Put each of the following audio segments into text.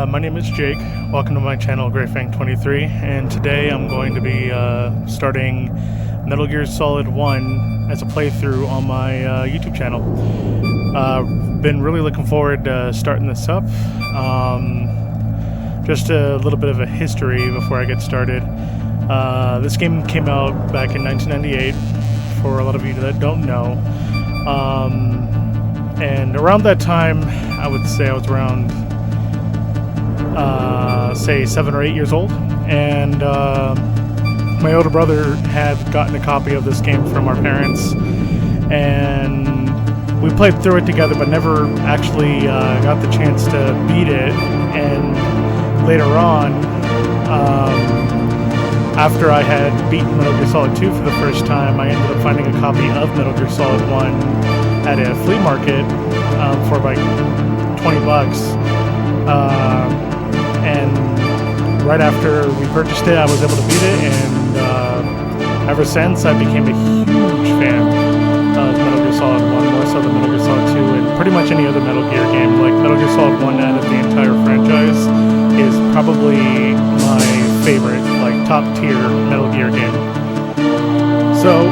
My name is Jake. Welcome to my channel, GreyFang23, and today I'm going to be starting Metal Gear Solid 1 as a playthrough on my YouTube channel. Been really looking forward to starting this up. Just a little bit of a history before I get started. This game came out back in 1998, for a lot of you that don't know. And around that time, I would say I was around say 7 or 8 years old, and my older brother had gotten a copy of this game from our parents, and we played through it together but never actually got the chance to beat it. And later on, after I had beaten Metal Gear Solid 2 for the first time, I ended up finding a copy of Metal Gear Solid 1 at a flea market for like $20. And right after we purchased it, I was able to beat it, and ever since I became a huge fan of Metal Gear Solid 1, more so than Metal Gear Solid 2, and pretty much any other Metal Gear game. Like, Metal Gear Solid 1 out of the entire franchise is probably my favorite, like, top tier Metal Gear game. So,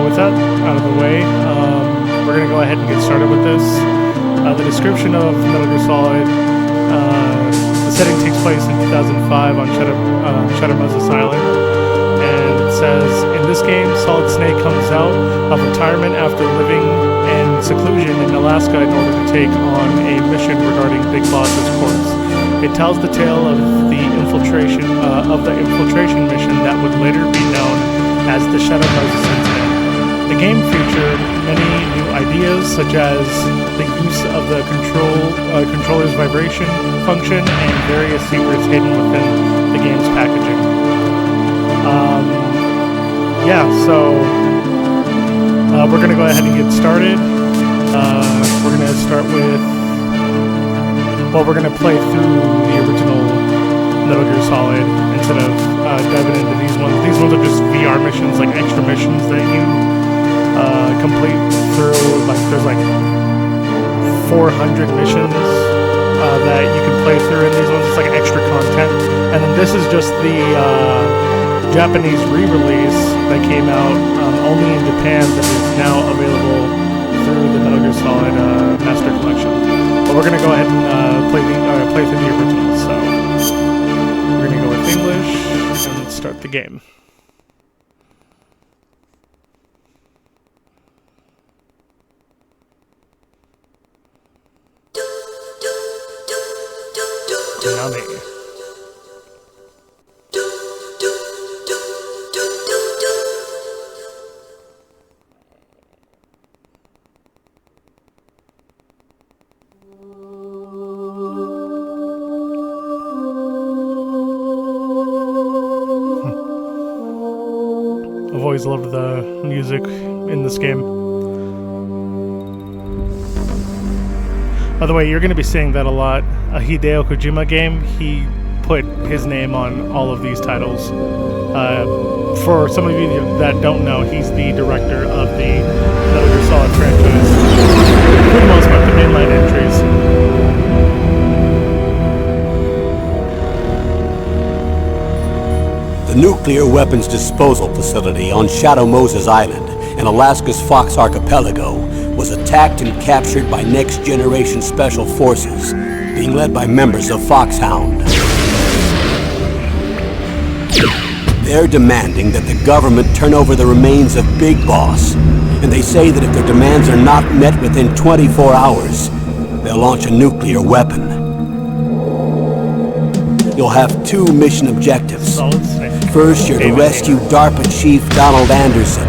with that out of the way, we're going to go ahead and get started with this. The description of Metal Gear Solid, the setting takes place in 2005 on Shadow Moses Island, and it says, in this game, Solid Snake comes out of retirement after living in seclusion in Alaska in order to take on a mission regarding Big Boss's corpse. It tells the tale of the infiltration mission that would later be known as the Shadow Moses incident. The game featured many new ideas, such as the use of the controller's vibration function and various secrets hidden within the game's packaging. So we're going to go ahead and get started. We're going to start with, we're going to play through the original Metal Gear Solid instead of diving into these ones. These ones are just VR missions, like extra missions that you complete through. Like, there's like 400 missions that you can play through in these ones. It's like extra content. And then this is just the Japanese re-release that came out only in Japan, that is now available through the Metal Gear Solid Master Collection. But we're going to go ahead and play through the original. So we're going to go with English and start the game. Yummy. I've always loved the music in this game. By the way, you're going to be seeing that a lot. A Hideo Kojima game, he put his name on all of these titles. For some of you that don't know, he's the director of the Metal Gear Solid franchise. For the most part, the mainline entries. The nuclear weapons disposal facility on Shadow Moses Island in Alaska's Fox Archipelago was attacked and captured by Next Generation Special Forces, being led by members of Foxhound. They're demanding that the government turn over the remains of Big Boss, and they say that if their demands are not met within 24 hours, they'll launch a nuclear weapon. You'll have 2 mission objectives. First, you're to rescue DARPA Chief Donald Anderson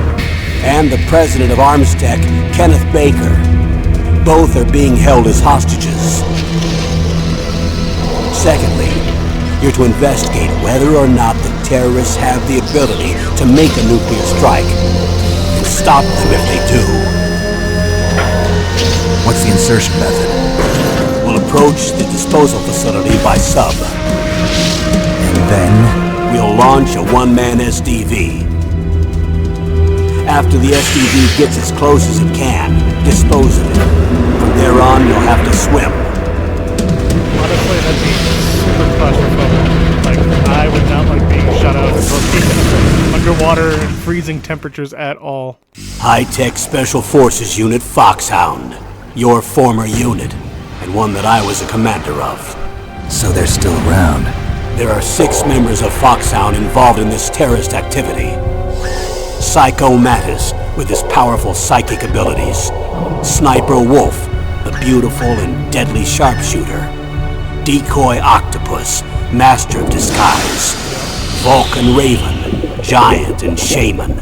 and the president of Armstech, Kenneth Baker. Both are being held as hostages. Secondly, you're to investigate whether or not the terrorists have the ability to make a nuclear strike, and stop them if they do. What's the insertion method? We'll approach the disposal facility by sub. And then? We'll launch a one-man SDV. After the SDV gets as close as it can, dispose of it. From there on, you'll have to swim. honestly, that'd be super claustrophobic. Like, I would not like being shut out of underwater and freezing temperatures at all. High-Tech Special Forces Unit Foxhound. Your former unit, and one that I was a commander of. So they're still around. There are 6 members of Foxhound involved in this terrorist activity. Psycho Mattis, with his powerful psychic abilities. Sniper Wolf, the beautiful and deadly sharpshooter. Decoy Octopus, master of disguise. Vulcan Raven, giant and shaman.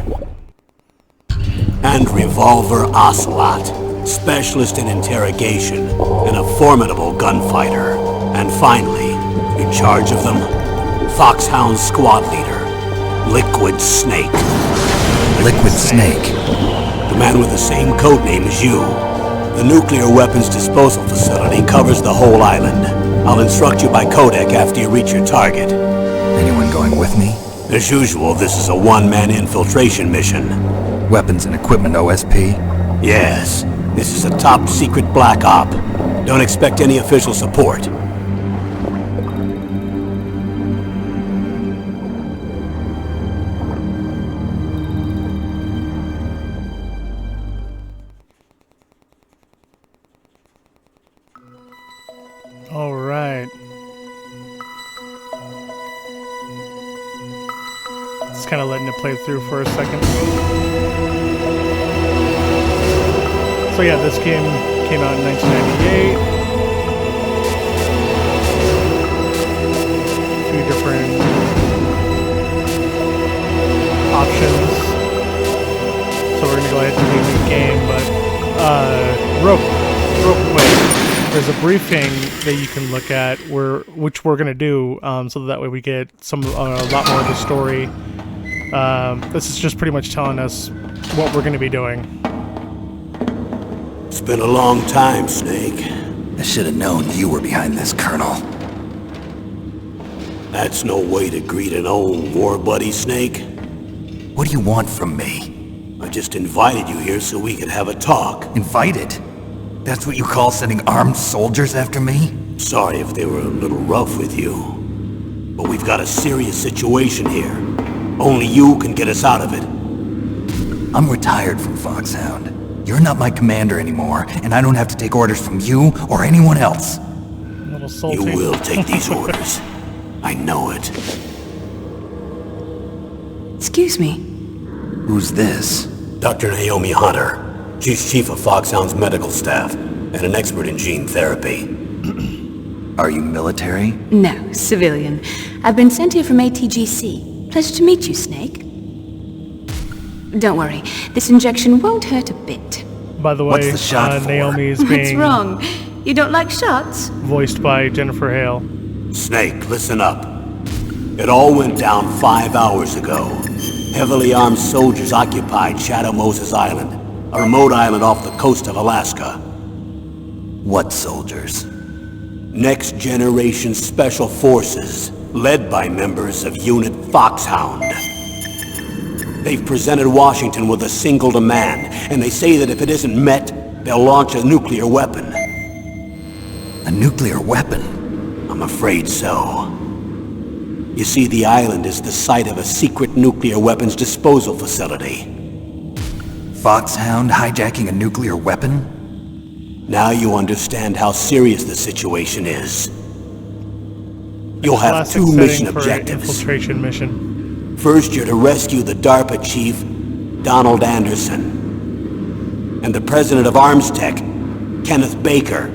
And Revolver Ocelot, specialist in interrogation and a formidable gunfighter. And finally, in charge of them, Foxhound squad leader, Liquid Snake. Liquid Snake? The man with the same codename as you. The nuclear weapons disposal facility covers the whole island. I'll instruct you by codec after you reach your target. Anyone going with me? As usual, this is a one-man infiltration mission. Weapons and equipment OSP? Yes, this is a top-secret black op. Don't expect any official support. All right. Just kind of letting it play through for a second. So yeah, this game came out in 1998. Two different options. So we're gonna go ahead and do the game, but real quick. There's a briefing that you can look at which we're gonna do, so that way we get a lot more of the story. This is just pretty much telling us what we're gonna be doing. It's been a long time, Snake. I should have known you were behind this, Colonel. That's no way to greet an old war buddy, Snake. What do you want from me? I just invited you here so we could have a talk. Invited? That's what you call sending armed soldiers after me? Sorry if they were a little rough with you. But we've got a serious situation here. Only you can get us out of it. I'm retired from Foxhound. You're not my commander anymore, and I don't have to take orders from you or anyone else. A little salty. You will take these orders. I know it. Excuse me. Who's this? Dr. Naomi Hunter. She's chief of Foxhound's medical staff, and an expert in gene therapy. Are you military? No, civilian. I've been sent here from ATGC. Pleasure to meet you, Snake. Don't worry, this injection won't hurt a bit. By the way, What's the shot for? Naomi is What's being wrong? You don't like shots? voiced by Jennifer Hale. Snake, listen up. It all went down 5 hours ago. Heavily armed soldiers occupied Shadow Moses Island, a remote island off the coast of Alaska. What soldiers? Next Generation Special Forces, led by members of Unit Foxhound. They've presented Washington with a single demand, and they say that if it isn't met, they'll launch a nuclear weapon. A nuclear weapon? I'm afraid so. You see, the island is the site of a secret nuclear weapons disposal facility. Foxhound hijacking a nuclear weapon? Now you understand how serious the situation is. You'll have Classic 2 setting mission for objectives. Infiltration mission. First, you're to rescue the DARPA chief, Donald Anderson, and the president of Armstech, Kenneth Baker.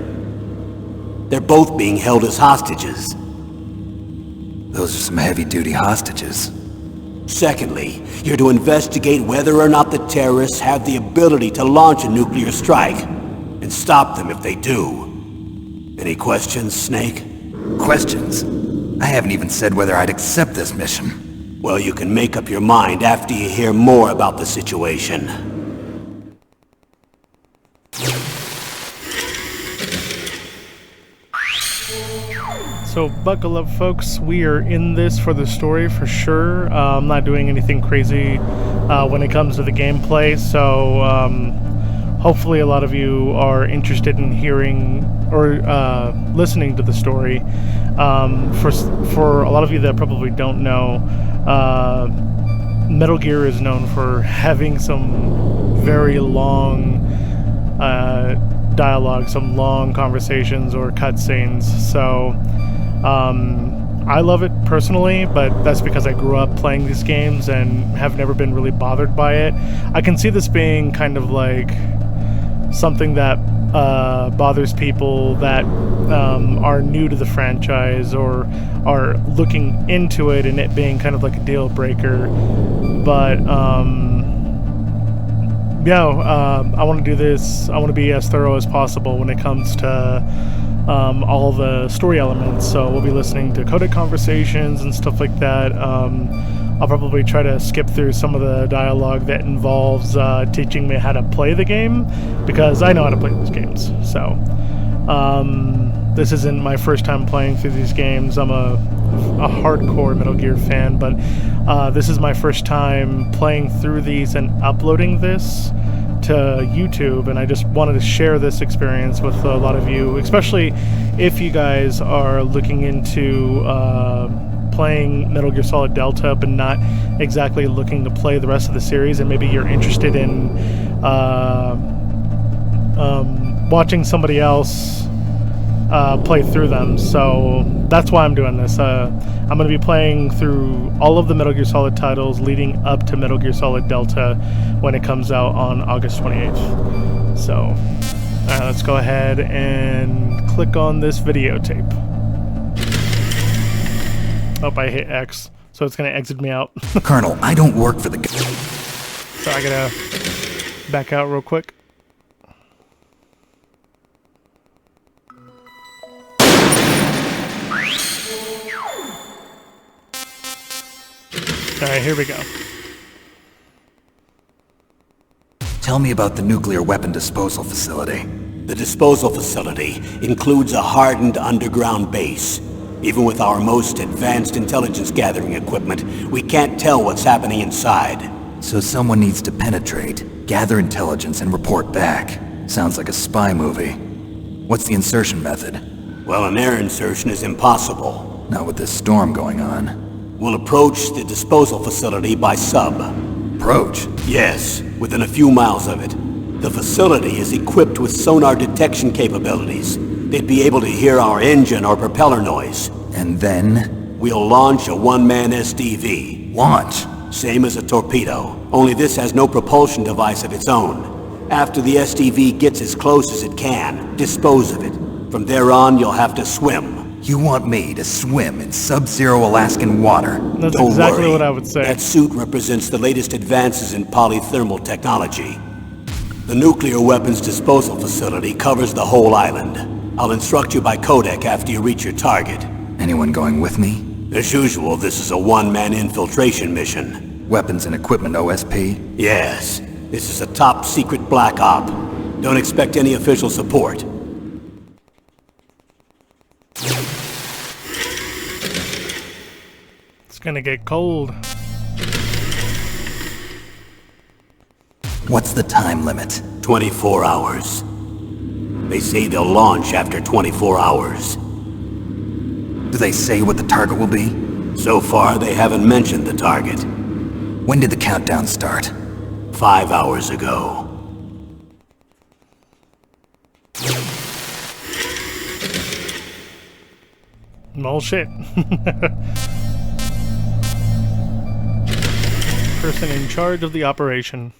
They're both being held as hostages. Those are some heavy-duty hostages. Secondly, you're to investigate whether or not the terrorists have the ability to launch a nuclear strike, and stop them if they do. Any questions, Snake? Questions? I haven't even said whether I'd accept this mission. Well, you can make up your mind after you hear more about the situation. So buckle up, folks. We are in this for the story for sure. I'm not doing anything crazy when it comes to the gameplay, so hopefully a lot of you are interested in hearing or listening to the story. For a lot of you that probably don't know, Metal Gear is known for having some very long dialogue, some long conversations or cutscenes. So I love it personally, but that's because I grew up playing these games and have never been really bothered by it. I can see this being kind of like something that bothers people that are new to the franchise or are looking into it, and it being kind of like a deal breaker. But I want to do this. I want to be as thorough as possible when it comes to all the story elements. So we'll be listening to codec conversations and stuff like that. I'll probably try to skip through some of the dialogue that involves teaching me how to play the game, because I know how to play these games. So this isn't my first time playing through these games. I'm a hardcore Metal Gear fan, but this is my first time playing through these and uploading this to YouTube, and I just wanted to share this experience with a lot of you, especially if you guys are looking into playing Metal Gear Solid Delta but not exactly looking to play the rest of the series, and maybe you're interested in watching somebody else play through them. So that's why I'm doing this. I'm going to be playing through all of the Metal Gear Solid titles leading up to Metal Gear Solid Delta when it comes out on August 28th. So let's go ahead and click on this videotape. Oh, I hit X, so it's going to exit me out. Colonel, I don't work for the... So I got to back out real quick. Alright, here we go. Tell me about the nuclear weapon disposal facility. The disposal facility includes a hardened underground base. Even with our most advanced intelligence gathering equipment, we can't tell what's happening inside. So someone needs to penetrate, gather intelligence, and report back. Sounds like a spy movie. What's the insertion method? Well, an air insertion is impossible. Not with this storm going on. We'll approach the disposal facility by sub. Approach? Yes, within a few miles of it. The facility is equipped with sonar detection capabilities. They'd be able to hear our engine or propeller noise. And then? We'll launch a one-man SDV. Launch? Same as a torpedo, only this has no propulsion device of its own. After the SDV gets as close as it can, dispose of it. From there on, you'll have to swim. You want me to swim in sub-zero Alaskan water? That's Don't exactly worry. what I would say. That suit represents the latest advances in polythermal technology. The nuclear weapons disposal facility covers the whole island. I'll instruct you by codec after you reach your target. Anyone going with me? As usual, this is a one-man infiltration mission. Weapons and equipment OSP? Yes, this is a top-secret black op. Don't expect any official support. It's gonna get cold. What's the time limit? 24 hours. They say they'll launch after 24 hours. Do they say what the target will be? So far, they haven't mentioned the target. When did the countdown start? 5 hours ago. Oh shit. Person in charge of the operation.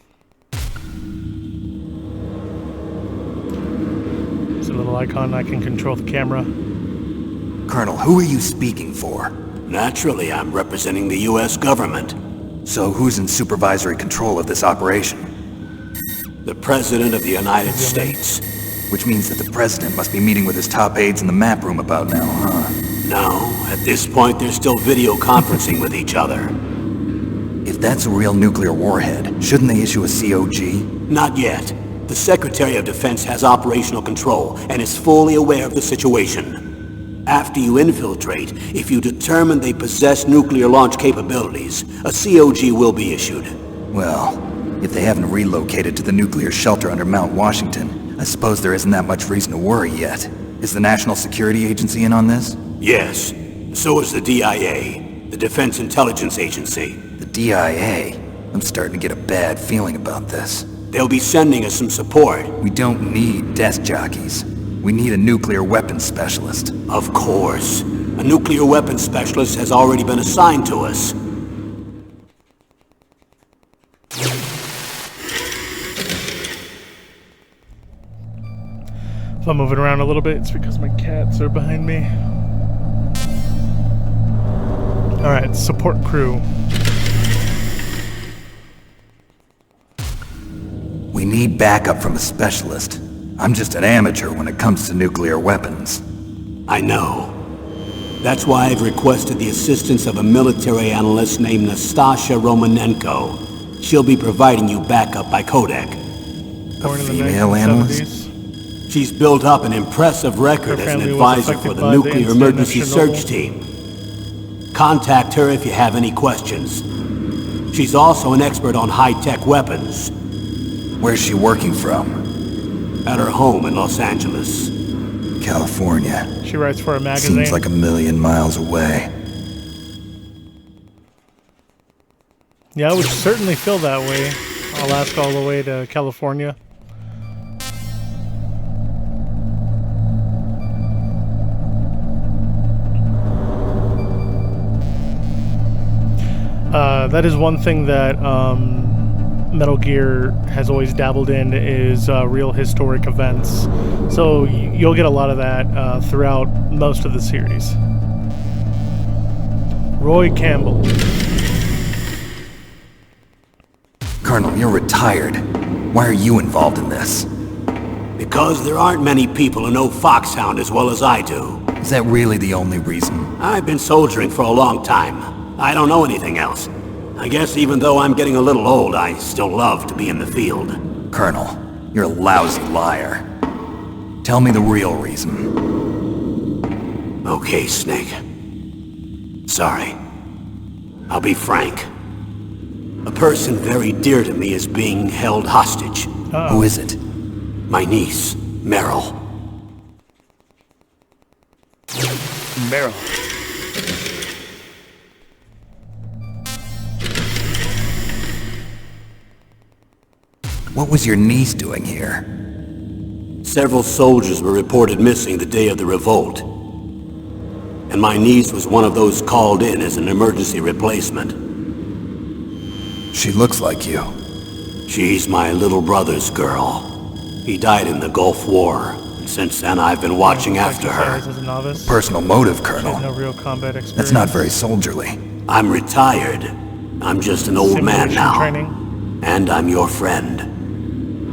It's a little icon. I can control the camera. Colonel, who are you speaking for? Naturally, I'm representing the U.S. government. So who's in supervisory control of this operation? The President of the United States. Which means that the President must be meeting with his top aides in the map room about now, huh? No, at this point they're still video conferencing with each other. If that's a real nuclear warhead, shouldn't they issue a COG? Not yet. The Secretary of Defense has operational control and is fully aware of the situation. After you infiltrate, if you determine they possess nuclear launch capabilities, a COG will be issued. Well, If they haven't relocated to the nuclear shelter under Mount Washington, I suppose there isn't that much reason to worry yet. Is the National Security Agency in on this? Yes. So is the DIA, the Defense Intelligence Agency. The DIA? I'm starting to get a bad feeling about this. They'll be sending us some support. We don't need desk jockeys. We need a nuclear weapons specialist. Of course. A nuclear weapons specialist has already been assigned to us. If I'm moving around a little bit, it's because my cats are behind me. Alright, support crew. We need backup from a specialist. I'm just an amateur when it comes to nuclear weapons. I know. That's why I've requested the assistance of a military analyst named Nastasha Romanenko. She'll be providing you backup by Kodak. Born in the female 1970s. analyst? She's built up an impressive record as an family was advisor for affected the by the Nuclear incident of Emergency Chernobyl. Search Team. Contact her if you have any questions. She's also an expert on high-tech weapons. Where's she working from? At her home in Los Angeles. California. She writes for a magazine. Seems like a million miles away. Yeah, it would certainly feel that way. Alaska all the way to California. That is one thing that Metal Gear has always dabbled in is real historic events. So you'll get a lot of that throughout most of the series. Roy Campbell. Colonel, you're retired. Why are you involved in this? Because there aren't many people who know Foxhound as well as I do. Is that really the only reason? I've been soldiering for a long time. I don't know anything else. I guess even though I'm getting a little old, I still love to be in the field. Colonel, you're a lousy liar. Tell me the real reason. Okay, Snake. Sorry. I'll be frank. A person very dear to me is being held hostage. Who is it? My niece, Meryl. Meryl. What was your niece doing here? Several soldiers were reported missing the day of the revolt. And my niece was one of those called in as an emergency replacement. She looks like you. She's my little brother's girl. He died in the Gulf War. Since then, I've been watching after her. As a novice. Personal motive, She Colonel. has no real combat experience. That's not very soldierly. I'm retired. I'm just an old man Simulation now. training. And I'm your friend.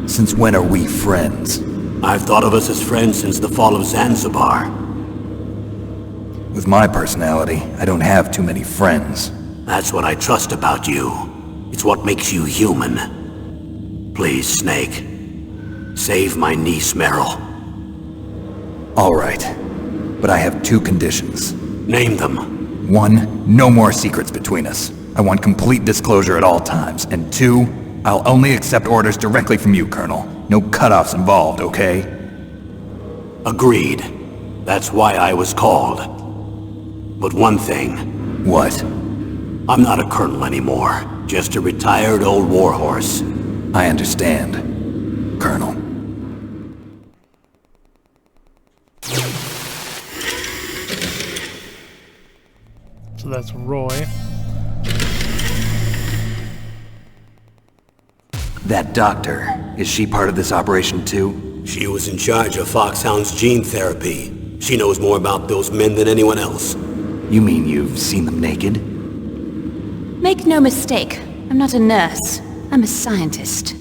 Since when are we friends? I've thought of us as friends since the fall of Zanzibar. With my personality, I don't have too many friends. That's what I trust about you. It's what makes you human. Please, Snake. Save my niece, Meryl. All right. But I have two conditions. Name them. 1, no more secrets between us. I want complete disclosure at all times. And 2, I'll only accept orders directly from you, Colonel. No cutoffs involved, okay? Agreed. That's why I was called. But one thing. What? I'm not a colonel anymore. Just a retired old warhorse. I understand, Colonel. So that's Roy. That doctor, is she part of this operation too? She was in charge of Foxhound's gene therapy. She knows more about those men than anyone else. You mean you've seen them naked? Make no mistake, I'm not a nurse. I'm a scientist.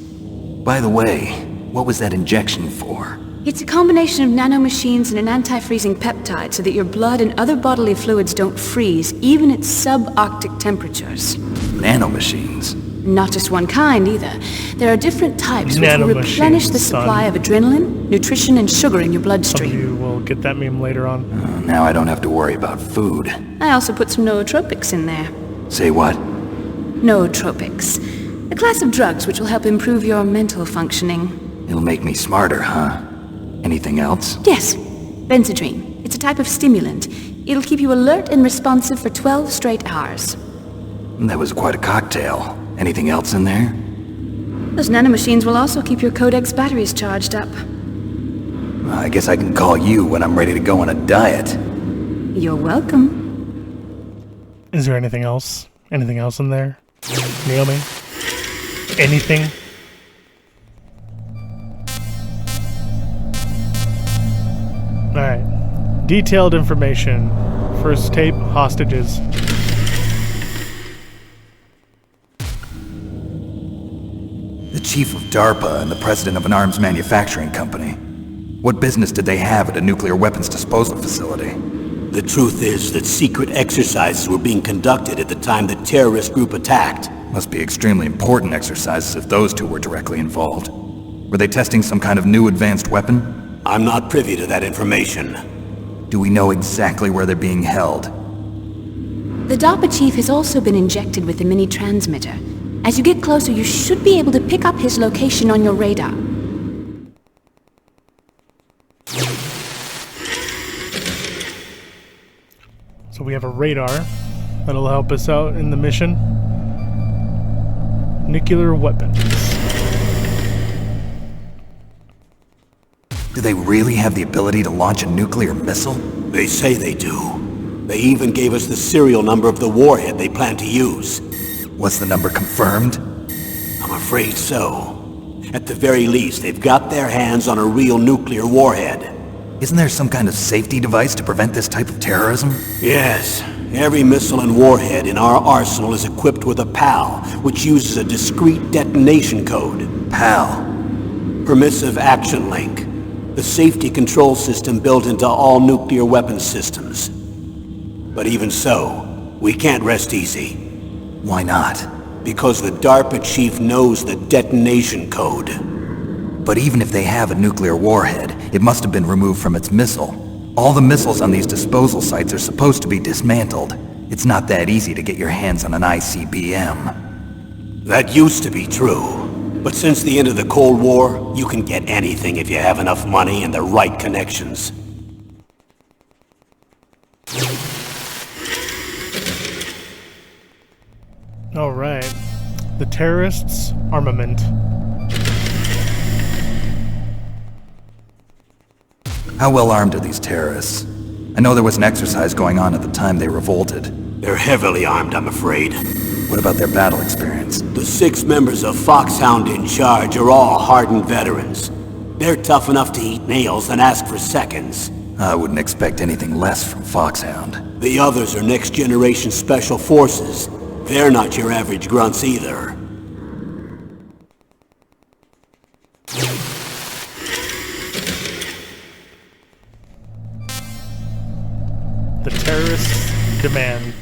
By the way, what was that injection for? It's a combination of nanomachines and an anti-freezing peptide so that your blood and other bodily fluids don't freeze, even at subarctic temperatures. Nanomachines. Not just one kind, either. There are different types which will replenish the Nanomachines, son. supply of adrenaline, nutrition, and sugar in your Some of bloodstream. you will get that meme later on. Now I don't have to worry about food. I also put some nootropics in there. Say what? Nootropics. A class of drugs which will help improve your mental functioning. It'll make me smarter, huh? Anything else? Yes, Benzedrine. It's a type of stimulant. It'll keep you alert and responsive for 12 straight hours. That was quite a cocktail. Anything else in there? Those nanomachines will also keep your Codex batteries charged up. I guess I can call you when I'm ready to go on a diet. You're welcome. Is there anything else? Anything else in there? Naomi? Anything? Alright. Detailed information. First tape, hostages. The chief of DARPA and the president of an arms manufacturing company. What business did they have at a nuclear weapons disposal facility? The truth is that secret exercises were being conducted at the time the terrorist group attacked. Must be extremely important exercises if those two were directly involved. Were they testing some kind of new advanced weapon? I'm not privy to that information. Do we know exactly where they're being held? The DARPA chief has also been injected with a mini-transmitter. As you get closer, you should be able to pick up his location on your radar. So we have a radar that'll help us out in the mission. Nuclear weapons. Do they really have the ability to launch a nuclear missile? They say they do. They even gave us the serial number of the warhead they plan to use. Was the number confirmed? I'm afraid so. At the very least, they've got their hands on a real nuclear warhead. Isn't there some kind of safety device to prevent this type of terrorism? Yes. Every missile and warhead in our arsenal is equipped with a PAL, which uses a discrete detonation code. PAL. Permissive Action Link. The safety control system built into all nuclear weapons systems. But even so, we can't rest easy. Why not? Because the DARPA chief knows the detonation code. But even if they have a nuclear warhead, it must have been removed from its missile. All the missiles on these disposal sites are supposed to be dismantled. It's not that easy to get your hands on an ICBM. That used to be true. But since the end of the Cold War, you can get anything if you have enough money and the right connections. Alright. The terrorists' armament. How well armed are these terrorists? I know there was an exercise going on at the time they revolted. They're heavily armed, I'm afraid. What about their battle experience? The 6 members of Foxhound in charge are all hardened veterans. They're tough enough to eat nails and ask for seconds. I wouldn't expect anything less from Foxhound. The others are next-generation special forces. They're not your average grunts either. The terrorists demand.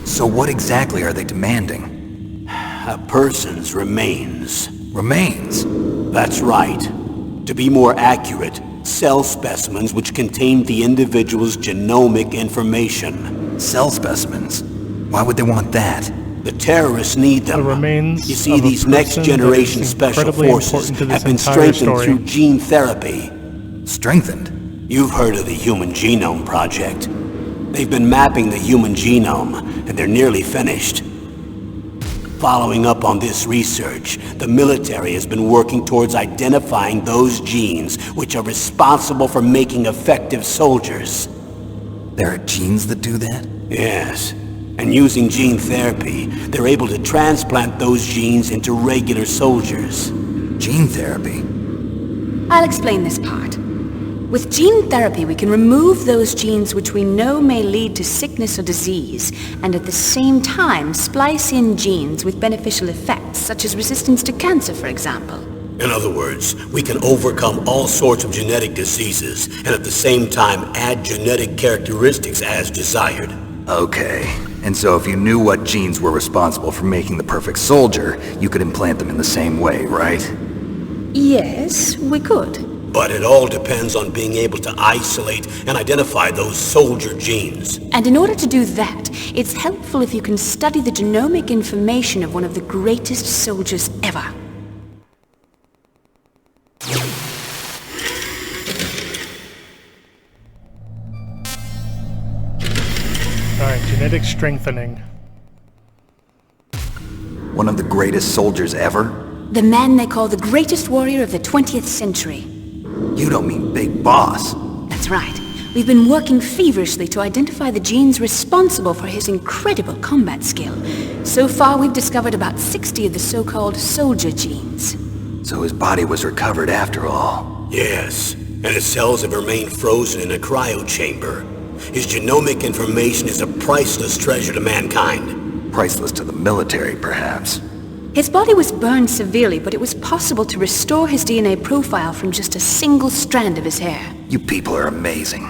So what exactly are they demanding? A person's remains. Remains? That's right. To be more accurate, cell specimens which contain the individual's genomic information. Cell specimens? Why would they want that? The terrorists need them. The remains You see, of a these next-generation person that is special incredibly forces important to this have been entire strengthened story. through gene therapy. Strengthened? You've heard of the Human Genome Project. They've been mapping the human genome, and they're nearly finished. Following up on this research, the military has been working towards identifying those genes which are responsible for making effective soldiers. There are genes that do that? Yes. And using gene therapy, they're able to transplant those genes into regular soldiers. Gene therapy? I'll explain this part. With gene therapy, we can remove those genes which we know may lead to sickness or disease, and at the same time splice in genes with beneficial effects, such as resistance to cancer, for example. In other words, we can overcome all sorts of genetic diseases, and at the same time add genetic characteristics as desired. Okay. And so if you knew what genes were responsible for making the perfect soldier, you could implant them in the same way, right? Yes, we could. But it all depends on being able to isolate and identify those soldier genes. And in order to do that, it's helpful if you can study the genomic information of one of the greatest soldiers ever. Alright, genetic strengthening. One of the greatest soldiers ever? The man they call the greatest warrior of the 20th century. You don't mean Big Boss. That's right. We've been working feverishly to identify the genes responsible for his incredible combat skill. So far, we've discovered about 60 of the so-called soldier genes. So his body was recovered after all. Yes, and his cells have remained frozen in a cryo chamber. His genomic information is a priceless treasure to mankind. Priceless to the military, perhaps. His body was burned severely, but it was possible to restore his DNA profile from just a single strand of his hair. You people are amazing.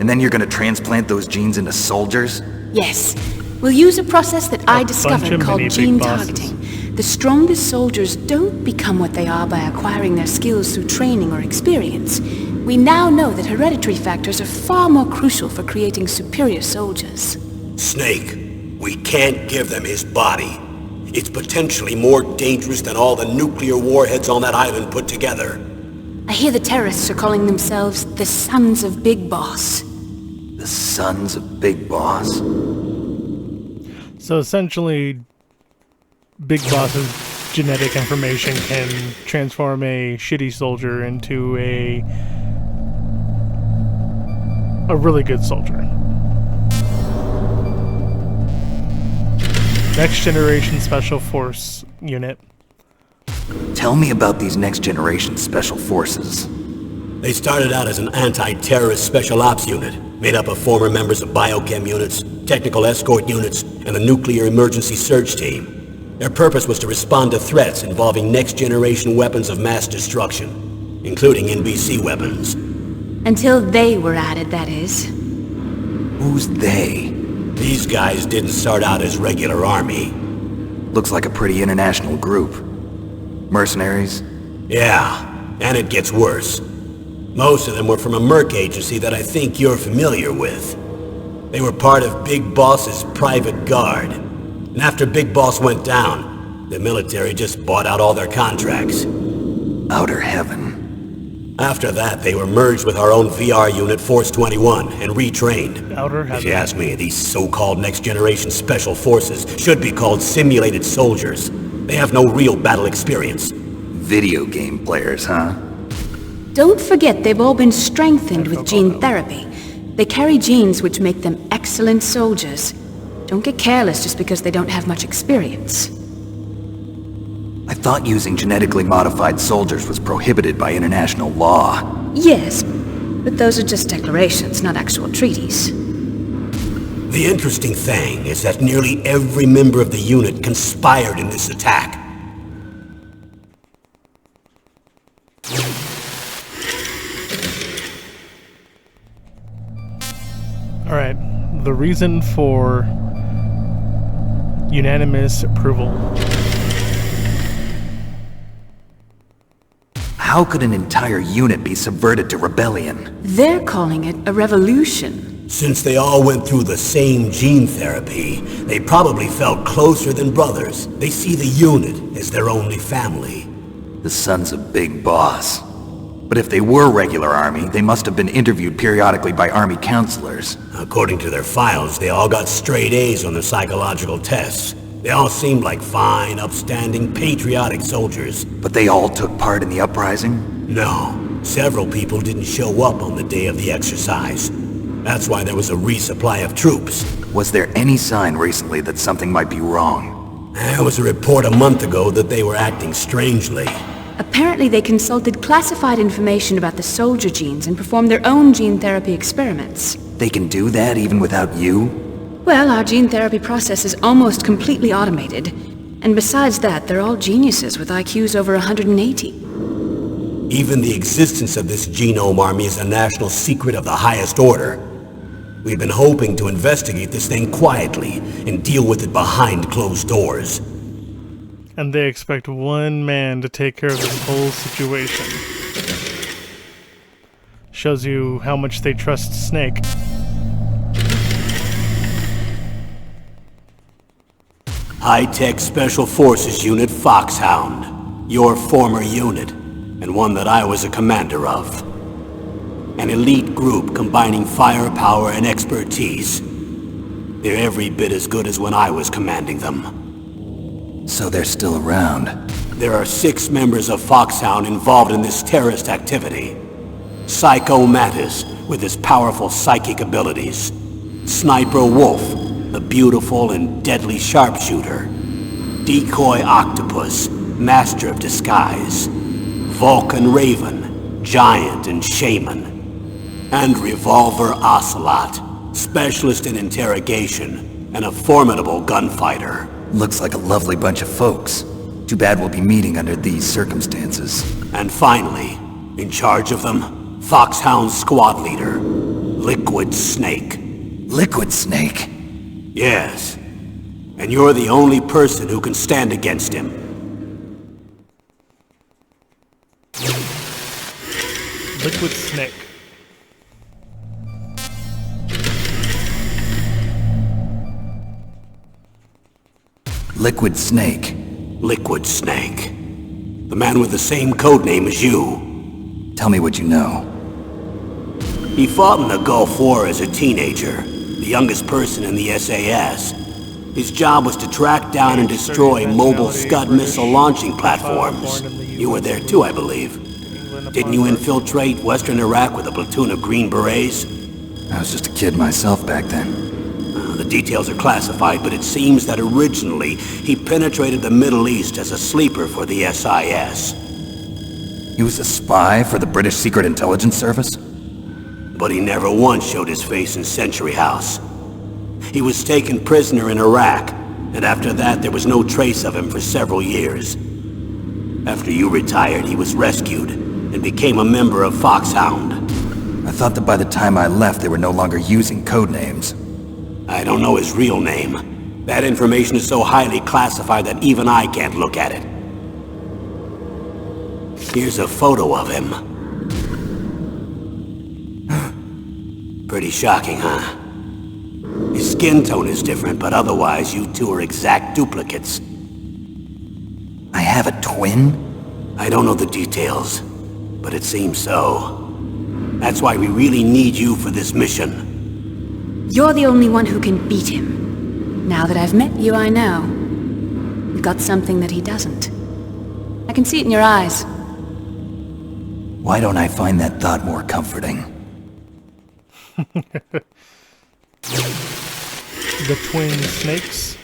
And then you're gonna transplant those genes into soldiers? Yes. We'll use a process that I bunch discovered of called mini gene big bosses. targeting. The strongest soldiers don't become what they are by acquiring their skills through training or experience. We now know that hereditary factors are far more crucial for creating superior soldiers. Snake, we can't give them his body. It's potentially more dangerous than all the nuclear warheads on that island put together. I hear the terrorists are calling themselves the Sons of Big Boss. The Sons of Big Boss? So essentially, Big Boss's genetic information can transform a shitty soldier into a really good soldier. Next Generation Special Force Unit. Tell me about these Next Generation Special Forces. They started out as an anti-terrorist special ops unit, made up of former members of biochem units, technical escort units, and the nuclear emergency search team. Their purpose was to respond to threats involving next-generation weapons of mass destruction, including NBC weapons. Until they were added, that is. Who's they? These guys didn't start out as regular army. Looks like a pretty international group. Mercenaries? Yeah, and it gets worse. Most of them were from a merc agency that I think you're familiar with. They were part of Big Boss's private guard. And after Big Boss went down, the military just bought out all their contracts. Outer Heaven. After that, they were merged with our own VR unit, Force 21, and retrained. Outer If you Heaven. ask me, these so-called next-generation special forces should be called simulated soldiers. They have no real battle experience. Video game players, huh? Don't forget they've all been strengthened with gene therapy. They carry genes which make them excellent soldiers. Don't get careless just because they don't have much experience. I thought using genetically modified soldiers was prohibited by international law. Yes, but those are just declarations, not actual treaties. The interesting thing is that nearly every member of the unit conspired in this attack. Alright, the reason for unanimous approval. How could an entire unit be subverted to rebellion? They're calling it a revolution. Since they all went through the same gene therapy, they probably felt closer than brothers. They see the unit as their only family. The Sons of Big Boss. But if they were regular army, they must have been interviewed periodically by army counselors. According to their files, they all got straight A's on their psychological tests. They all seemed like fine, upstanding, patriotic soldiers. But they all took part in the uprising? No, several people didn't show up on the day of the exercise. That's why there was a resupply of troops. Was there any sign recently that something might be wrong? There was a report a month ago that they were acting strangely. Apparently they consulted classified information about the soldier genes and performed their own gene therapy experiments. They can do that even without you? Well, our gene therapy process is almost completely automated. And besides that, they're all geniuses with IQs over 180. Even the existence of this genome army is a national secret of the highest order. We've been hoping to investigate this thing quietly and deal with it behind closed doors. And they expect one man to take care of this whole situation. Shows you how much they trust Snake. High-Tech Special Forces Unit Foxhound. Your former unit, and one that I was a commander of. An elite group combining firepower and expertise. They're every bit as good as when I was commanding them. So they're still around. There are 6 members of Foxhound involved in this terrorist activity. Psycho Mantis, with his powerful psychic abilities. Sniper Wolf, a beautiful and deadly sharpshooter. Decoy Octopus, master of disguise. Vulcan Raven, giant and shaman. And Revolver Ocelot, specialist in interrogation and a formidable gunfighter. Looks like a lovely bunch of folks. Too bad we'll be meeting under these circumstances. And finally, in charge of them, Foxhound's squad leader, Liquid Snake. Liquid Snake? Yes. And you're the only person who can stand against him. Liquid Snake. Liquid Snake. Liquid Snake. The man with the same codename as you. Tell me what you know. He fought in the Gulf War as a teenager, the youngest person in the SAS. His job was to track down and destroy mobile Scud missile launching platforms. You were there too, I believe. Didn't you infiltrate Western Iraq with a platoon of Green Berets? I was just a kid myself back then. The details are classified, but it seems that originally he penetrated the Middle East as a sleeper for the SIS. He was a spy for the British Secret Intelligence Service? But he never once showed his face in Century House. He was taken prisoner in Iraq, and after that there was no trace of him for several years. After you retired, he was rescued and became a member of Foxhound. I thought that by the time I left they were no longer using codenames. I don't know his real name. That information is so highly classified that even I can't look at it. Here's a photo of him. Pretty shocking, huh? His skin tone is different, but otherwise you two are exact duplicates. I have a twin? I don't know the details, but it seems so. That's why we really need you for this mission. You're the only one who can beat him. Now that I've met you, I know. You've got something that he doesn't. I can see it in your eyes. Why don't I find that thought more comforting? The twin snakes.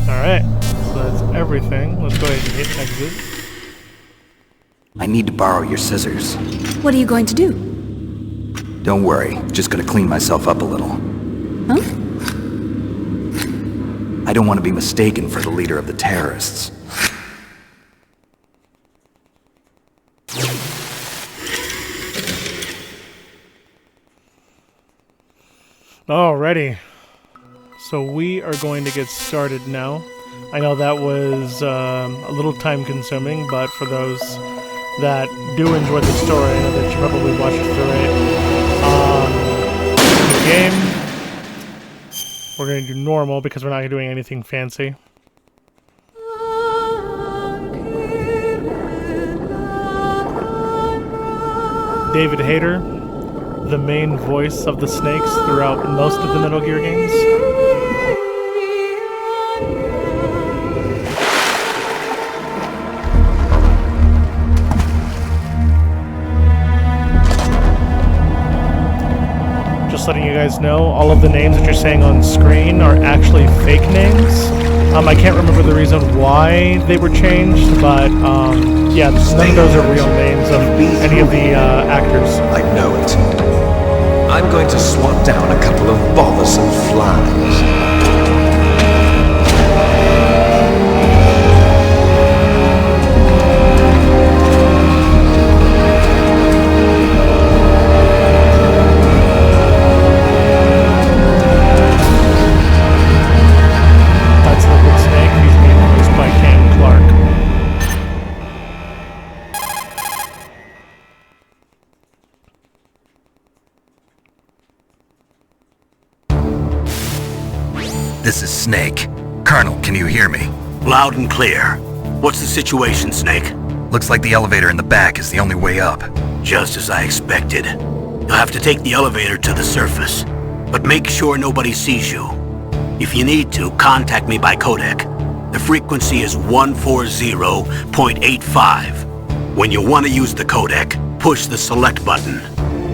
Alright, so that's everything. Let's go ahead and hit exit. I need to borrow your scissors. What are you going to do? Don't worry, just gonna clean myself up a little. Huh? I don't want to be mistaken for the leader of the terrorists. Alrighty. So we are going to get started now. I know that was a little time consuming, but for those that do enjoy the story, I know that you probably watched through it. The game, we're going to do normal because we're not doing anything fancy. David Hayter, the main voice of the snakes throughout most of the Metal Gear games. Just letting you guys know, all of the names that you're saying on screen are actually fake names. I can't remember the reason why they were changed, but yeah, none of those are real names of any of the actors. I know it. I'm going to swat down a couple of bothersome flies. That's Liquid Snake. He's being voiced by Ken Clark. This is Snake. Colonel, can you hear me? Loud and clear. What's the situation, Snake? Looks like the elevator in the back is the only way up. Just as I expected. You'll have to take the elevator to the surface, but make sure nobody sees you. If you need to, contact me by codec. The frequency is 140.85. When you want to use the codec, push the select button.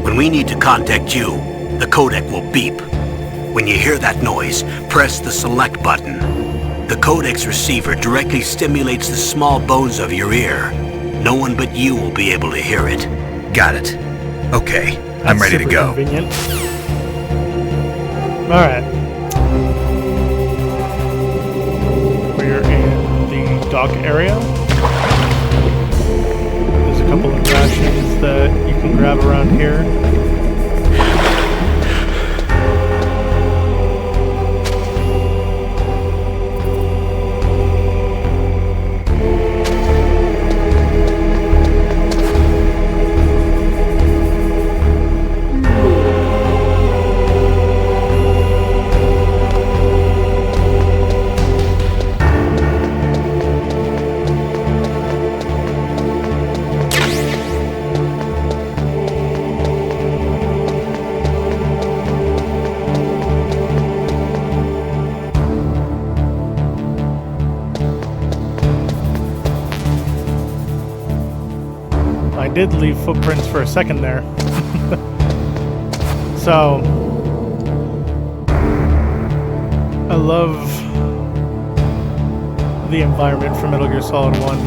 When we need to contact you, the codec will beep. When you hear that noise, press the select button. The codec's receiver directly stimulates the small bones of your ear. No one but you will be able to hear it. Got it. Okay, I'm That's ready to super go. Convenient. All right. We're in the dock area. There's a couple of rations that you can grab around here. I did leave footprints for a second there. So, I love the environment from Metal Gear Solid 1.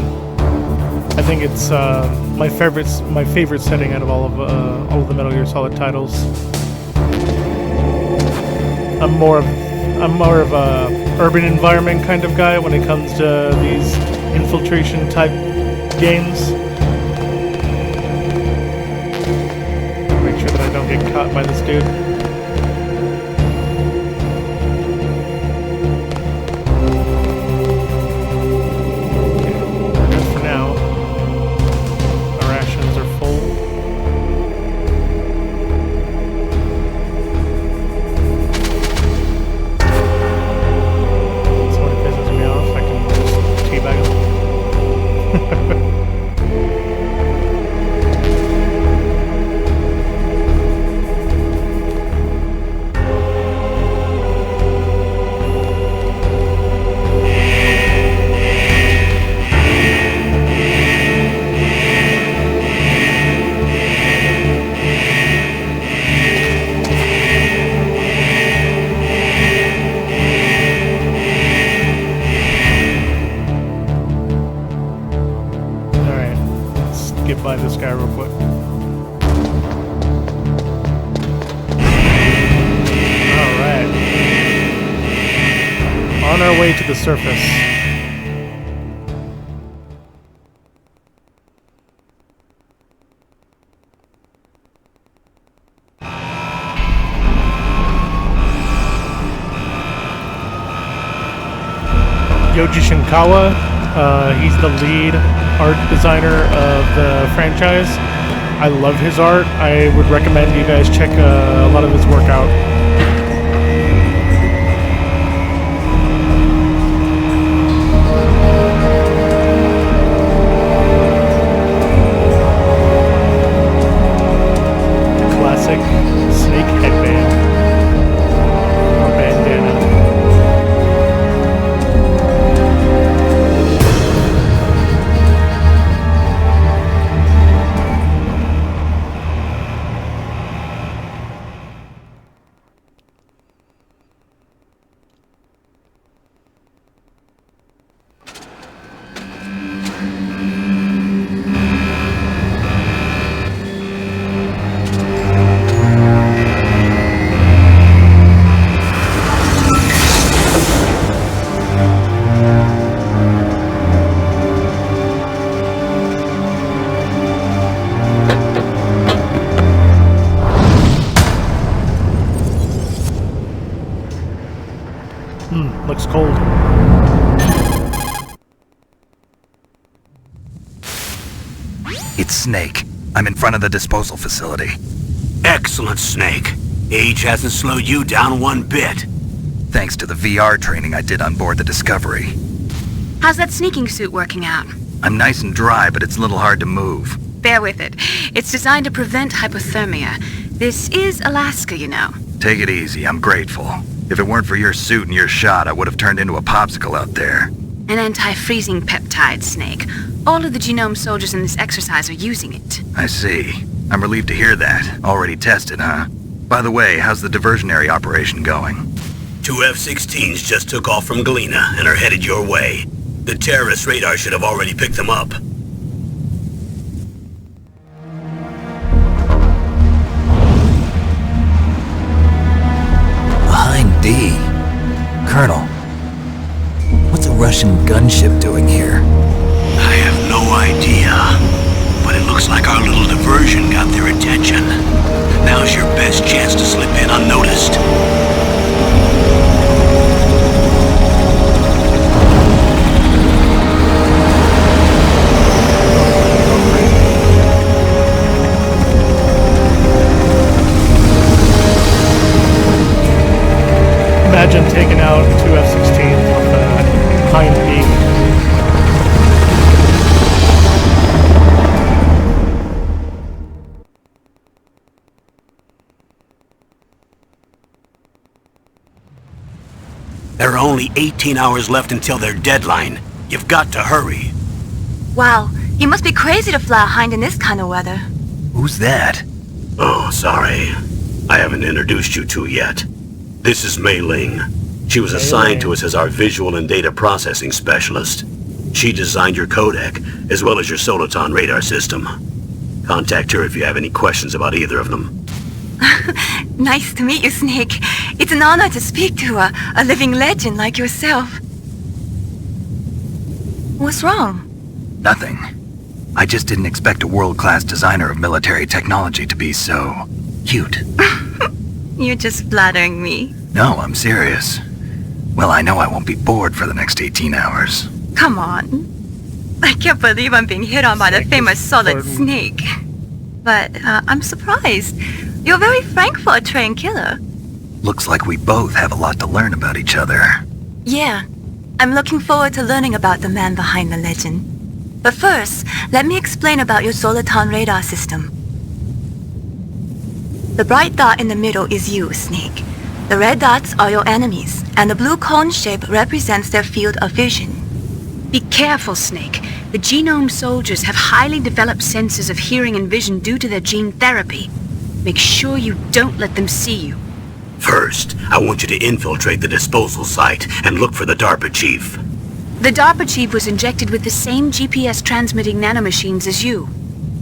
I think it's my favorite setting out of all of the Metal Gear Solid titles. I'm more of a urban environment kind of guy when it comes to these infiltration type games. Make sure that I don't get caught by this dude. Okay, we're good for now. Our rations are full. Someone pisses me off, I can just teabag him. Get by this guy real quick. Alright. On our way to the surface. Yoji Shinkawa, he's the lead art designer of the franchise. I love his art. I would recommend you guys check a lot of his work out. The classic Snake headband or bandana. Looks cold. It's Snake. I'm in front of the disposal facility. Excellent, Snake. Age hasn't slowed you down one bit. thanks to the VR training I did on board the Discovery. How's that sneaking suit working out? I'm nice and dry, but it's a little hard to move. Bear with it. It's designed to prevent hypothermia. This is Alaska, you know. Take it easy, I'm grateful. If it weren't for your suit and your shot, I would have turned into a popsicle out there. An anti-freezing peptide, Snake. All of the genome soldiers in this exercise are using it. I see. I'm relieved to hear that. Already tested, huh? By the way, how's the diversionary operation going? 2 F-16s just took off from Galena and are headed your way. The terrorist radar should have already picked them up. Behind D. Colonel, what's a Russian gunship doing here? I have no idea, but it looks like our little diversion got their attention. Now's your best chance to slip in unnoticed. Imagine taking out 2 F-16s with a hind beak. There are only 18 hours left until their deadline. You've got to hurry. Wow, you must be crazy to fly a hind in this kind of weather. Who's that? Oh, sorry. I haven't introduced you to yet. This is Mei Ling. She was assigned to us as our visual and data processing specialist. She designed your codec, as well as your Soliton radar system. Contact her if you have any questions about either of them. Nice to meet you, Snake. It's an honor to speak to a living legend like yourself. What's wrong? Nothing. I just didn't expect a world-class designer of military technology to be so cute. You're just flattering me. No, I'm serious. Well, I know I won't be bored for the next 18 hours. Come on. I can't believe I'm being hit on by the famous Solid Snake. But I'm surprised. You're very frank for a trained killer. Looks like we both have a lot to learn about each other. Yeah. I'm looking forward to learning about the man behind the legend. But first, let me explain about your Soliton radar system. The bright dot in the middle is you, Snake. The red dots are your enemies, and the blue cone shape represents their field of vision. Be careful, Snake. The genome soldiers have highly developed senses of hearing and vision due to their gene therapy. Make sure you don't let them see you. First, I want you to infiltrate the disposal site and look for the DARPA chief. The DARPA chief was injected with the same GPS transmitting nanomachines as you.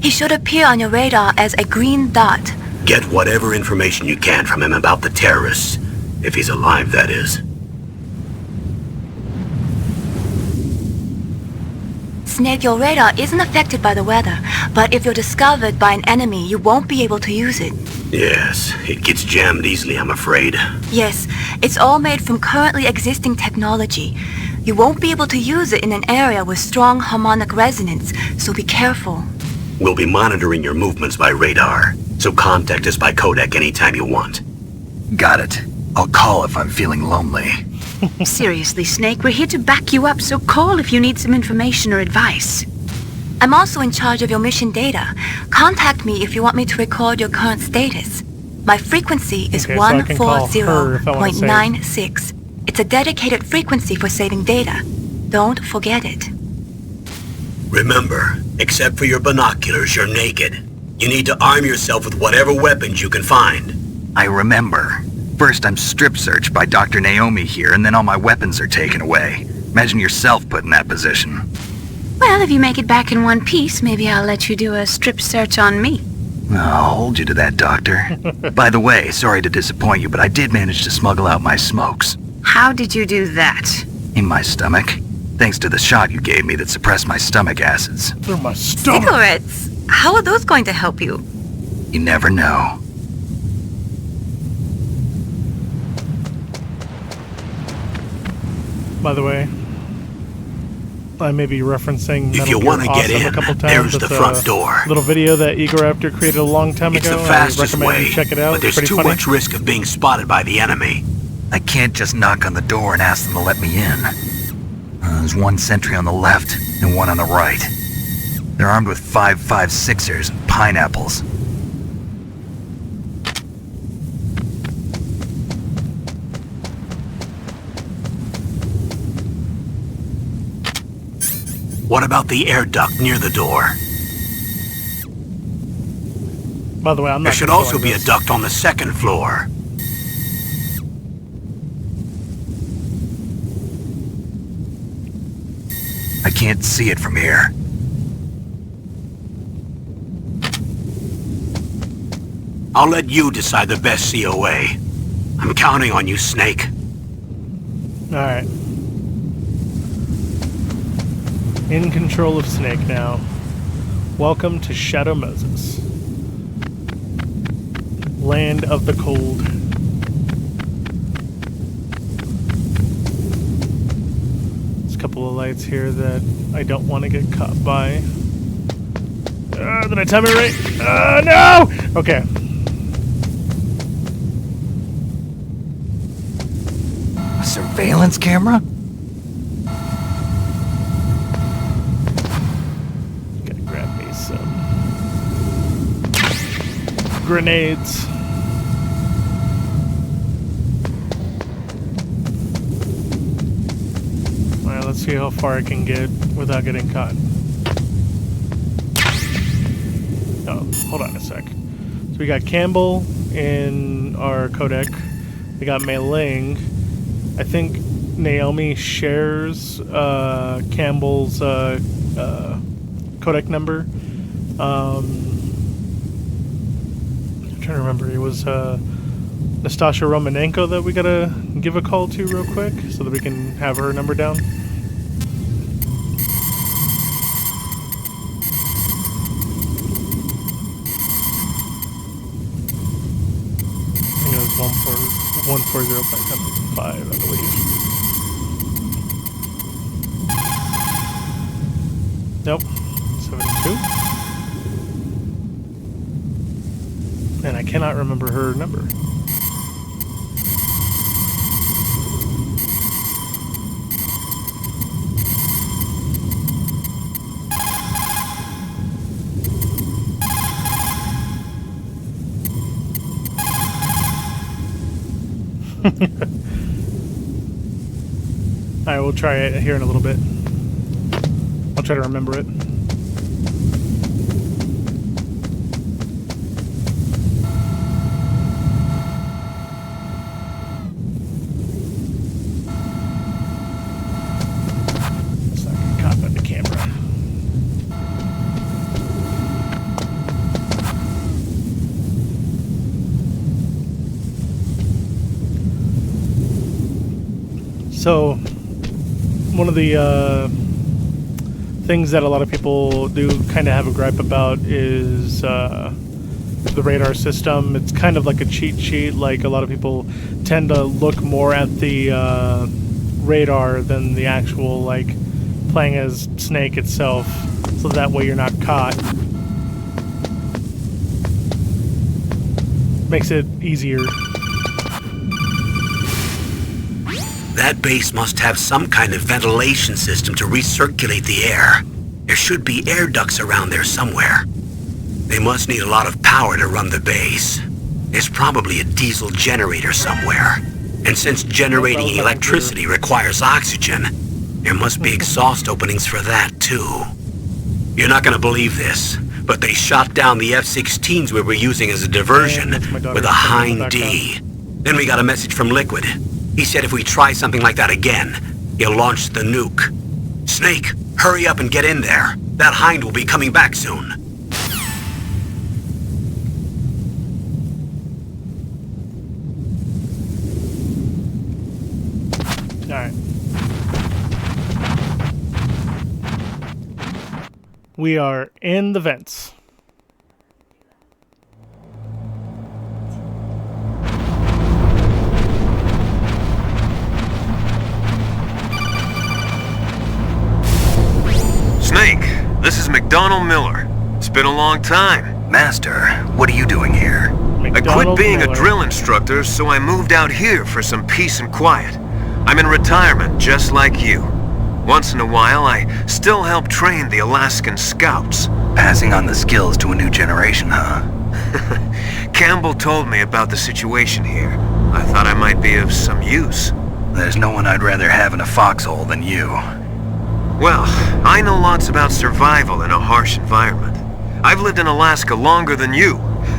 He should appear on your radar as a green dot. Get whatever information you can from him about the terrorists. If he's alive, that is. Snake, your radar isn't affected by the weather, but if you're discovered by an enemy, you won't be able to use it. Yes, it gets jammed easily, I'm afraid. Yes, it's all made from currently existing technology. You won't be able to use it in an area with strong harmonic resonance, so be careful. We'll be monitoring your movements by radar, so contact us by codec anytime you want. Got it. I'll call if I'm feeling lonely. Seriously, Snake, we're here to back you up, so call if you need some information or advice. I'm also in charge of your mission data. Contact me if you want me to record your current status. My frequency is Okay, so I can call her if I wanna save. 140.96. It's a dedicated frequency for saving data. Don't forget it. Remember, except for your binoculars, you're naked. You need to arm yourself with whatever weapons you can find. I remember. First I'm strip searched by Dr. Naomi here, and then all my weapons are taken away. Imagine yourself put in that position. Well, if you make it back in one piece, maybe I'll let you do a strip search on me. I'll hold you to that, Doctor. By the way, sorry to disappoint you, but I did manage to smuggle out my smokes. How did you do that? In my stomach. Thanks to the shot you gave me that suppressed my stomach acids. Through my stomach. Cigarettes? How are those going to help you? You never know. By the way, I may be referencing If Metal you Gear want to get Awesome in, a couple times. there's It's the a front door. little video that Igor Raptor created a long time It's ago. the I fastest recommend way, you check it out. but there's It's pretty too funny. much risk of being spotted by the enemy. I can't just knock on the door and ask them to let me in. There's one sentry on the left and one on the right. They're armed with 5.56ers and pineapples. What about the air duct near the door? By the way, I'm not. There should also be a duct on the second floor. I can't see it from here. I'll let you decide the best COA. I'm counting on you, Snake. Alright. In control of Snake now. Welcome to Shadow Moses. Land of the cold. There's a couple of lights here that I don't want to get caught by. Did I time it right? No! Okay. A surveillance camera? Gotta grab me some grenades. Alright, let's see how far I can get without getting caught. Oh, hold on a sec. So we got Campbell in our codec. We got Mei Ling. I think Naomi shares Campbell's codec number. I'm trying to remember. It was Nastasha Romanenko that we gotta give a call to real quick so that we can have her number down. I think it was 140-575, I believe. Nope. 72. And I cannot remember her number. Alright, we'll try it here in a little bit. I'll try to remember it. Let's not get caught by the camera. So, one of the things that a lot of people do kind of have a gripe about is the radar system. It's kind of like a cheat sheet. Like, a lot of people tend to look more at the radar than the actual, like, playing as Snake itself, so that way you're not caught. Makes it easier. That base must have some kind of ventilation system to recirculate the air. There should be air ducts around there somewhere. They must need a lot of power to run the base. There's probably a diesel generator somewhere. And since generating electricity requires oxygen, there must be exhaust openings for that too. You're not gonna believe this, but they shot down the F-16s we were using as a diversion with a Hind D. Then we got a message from Liquid. He said if we try something like that again, he'll launch the nuke. Snake, hurry up and get in there. That Hind will be coming back soon. Alright. We are in the vents. Snake, this is McDonald Miller. It's been a long time. Master, what are you doing here? I quit being a drill instructor, so I moved out here for some peace and quiet. I'm in retirement, just like you. Once in a while, I still help train the Alaskan Scouts. Passing on the skills to a new generation, huh? Campbell told me about the situation here. I thought I might be of some use. There's no one I'd rather have in a foxhole than you. Well, I know lots about survival in a harsh environment. I've lived in Alaska longer than you,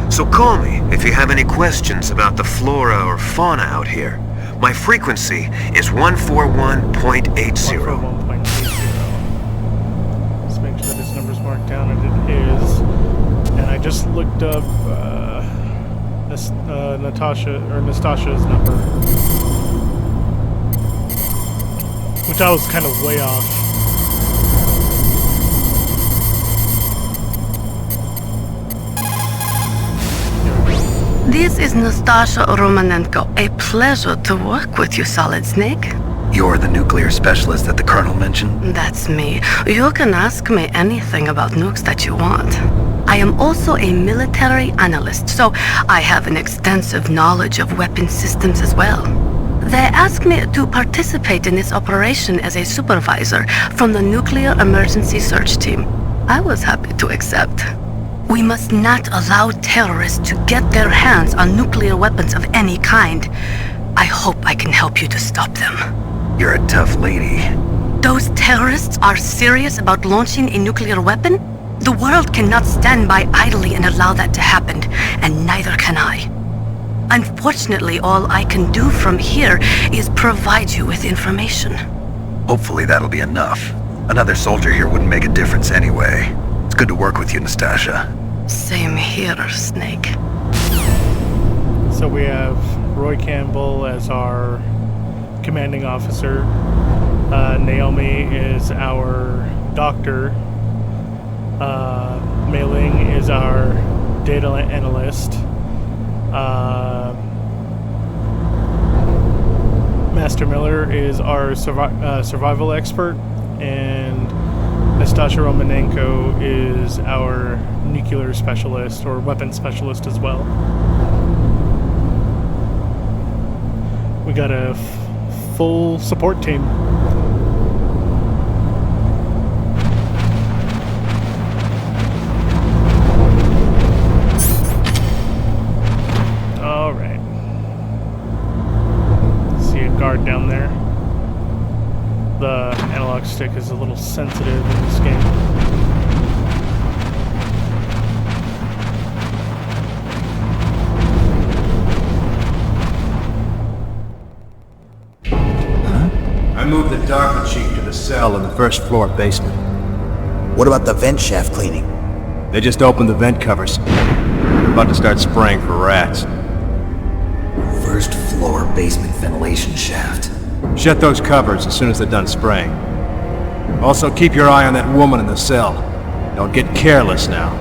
so call me if you have any questions about the flora or fauna out here. My frequency is 141.80. 141.80. Let's make sure this number's marked down, and it is. And I just looked up Nastasha's number, which I was kind of way off. This is Nastasha Romanenko. A pleasure to work with you, Solid Snake. You're the nuclear specialist that the Colonel mentioned? That's me. You can ask me anything about nukes that you want. I am also a military analyst, so I have an extensive knowledge of weapon systems as well. They asked me to participate in this operation as a supervisor from the Nuclear Emergency Search Team. I was happy to accept. We must not allow terrorists to get their hands on nuclear weapons of any kind. I hope I can help you to stop them. You're a tough lady. Those terrorists are serious about launching a nuclear weapon? The world cannot stand by idly and allow that to happen, and neither can I. Unfortunately, all I can do from here is provide you with information. Hopefully that'll be enough. Another soldier here wouldn't make a difference anyway. It's good to work with you, Nastasha. Same here, Snake. So we have Roy Campbell as our commanding officer. Naomi is our doctor. Mei Ling is our data analyst. Master Miller is our survival expert, and Nastasha Romanenko is our nuclear specialist, or weapons specialist as well. We got a full support team. All right. See a guard down there. The analog stick is a little sensitive in this game. I moved the DARPA chief to the cell in the first floor basement. What about the vent shaft cleaning? They just opened the vent covers. They're about to start spraying for rats. First floor basement ventilation shaft. Shut those covers as soon as they're done spraying. Also, keep your eye on that woman in the cell. Don't get careless now.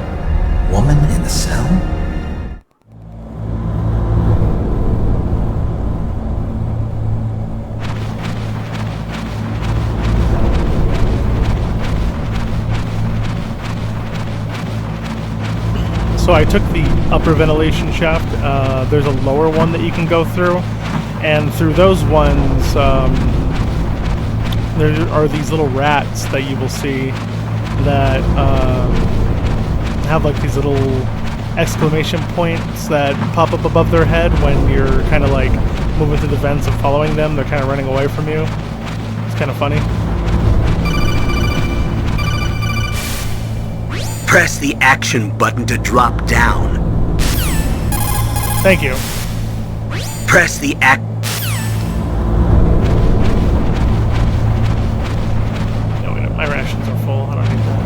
Woman in the cell? So I took the upper ventilation shaft. There's a lower one that you can go through, and through those ones, there are these little rats that you will see that have like these little exclamation points that pop up above their head when you're kind of like moving through the vents and following them. They're kind of running away from you. It's kind of funny. Press the action button to drop down. Thank you. Press the No, wait, my rations are full. I don't need that.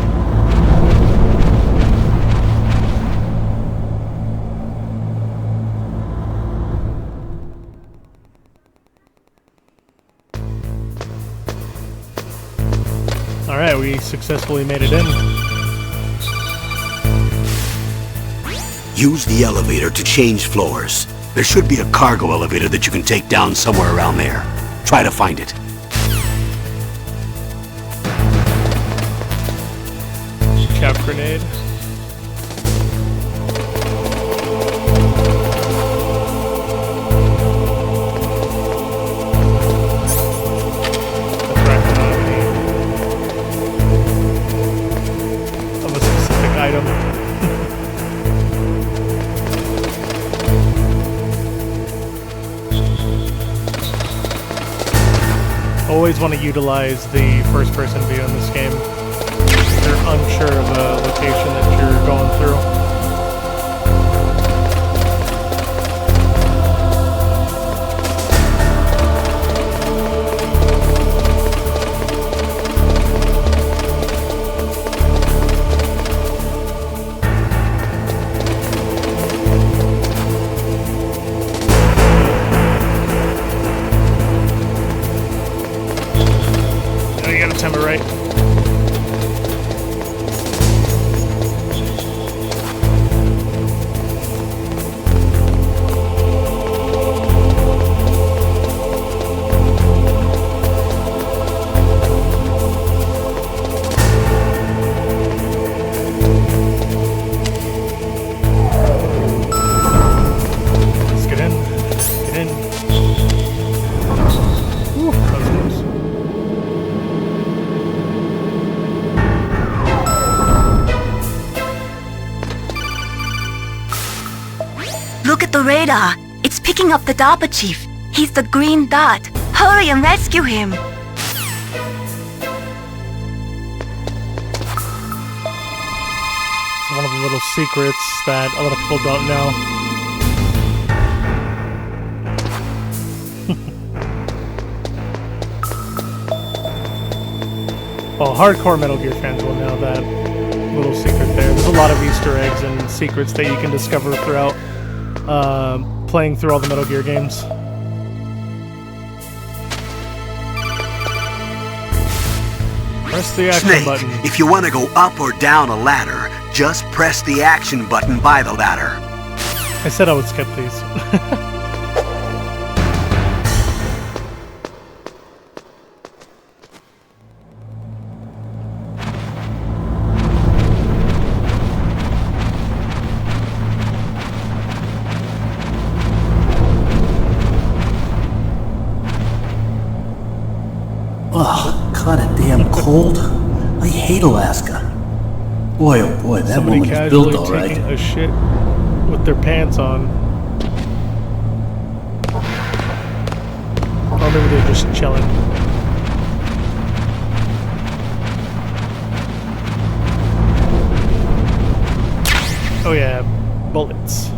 All right, we successfully made it in. Use the elevator to change floors. There should be a cargo elevator that you can take down somewhere around there. Try to find it. Chaff grenade. always want to utilize the first-person view in this game. If you're unsure of a location that you're going through. Right. Let's get in. Get in. Ooh, that was close. Look at the radar. It's picking up the DARPA chief. He's the green dot. Hurry and rescue him. It's one of the little secrets that a lot of people don't know. Well, hardcore Metal Gear fans will know that little secret there. There's a lot of Easter eggs and secrets that you can discover throughout playing through all the Metal Gear games. Press the action Snake, button. if you want to go up or down a ladder, just press the action button by the ladder. I said I would skip these. Oh, kinda damn cold. I hate Alaska. Boy, oh boy, that Somebody woman is casually built alright. taking a shit with their pants on. Or maybe they're just chilling. Oh yeah, bullets.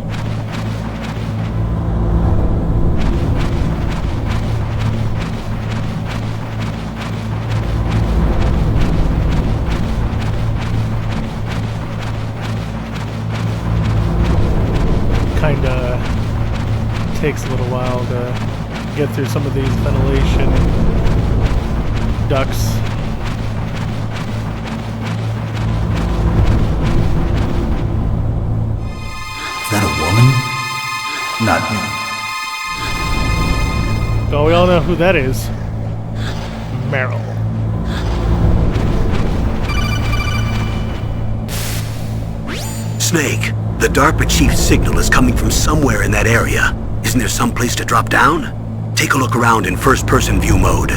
Kinda takes a little while to get through some of these ventilation ducts. Is that a woman? Not me. Oh, we all know who that is. Meryl. Snake, the DARPA chief's signal is coming from somewhere in that area. Isn't there some place to drop down? Take a look around in first-person view mode.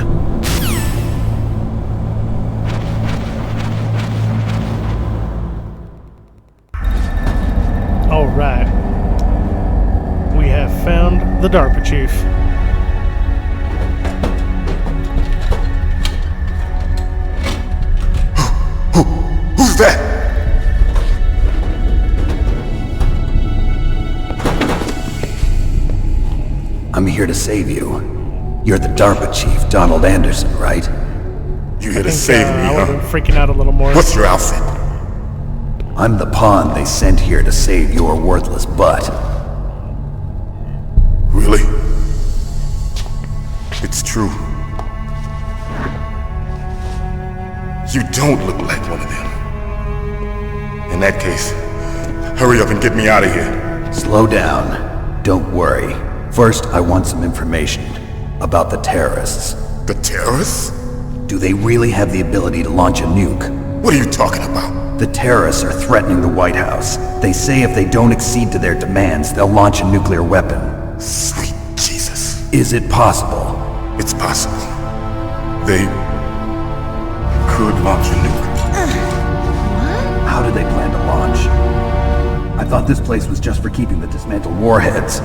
All right. We have found the DARPA chief. Who's that? I'm here to save you. You're the DARPA chief, Donald Anderson, right? You here to save me, I would have huh? been freaking out a little more. What's your outfit? I'm the pawn they sent here to save your worthless butt. Really? It's true. You don't look like one of them. In that case, hurry up and get me out of here. Slow down. Don't worry. First, I want some information about the terrorists. The terrorists? Do they really have the ability to launch a nuke? What are you talking about? The terrorists are threatening the White House. They say if they don't accede to their demands, they'll launch a nuclear weapon. Sweet Jesus. Is it possible? It's possible. They could launch a nuke. How do they plan to launch? I thought this place was just for keeping the dismantled warheads.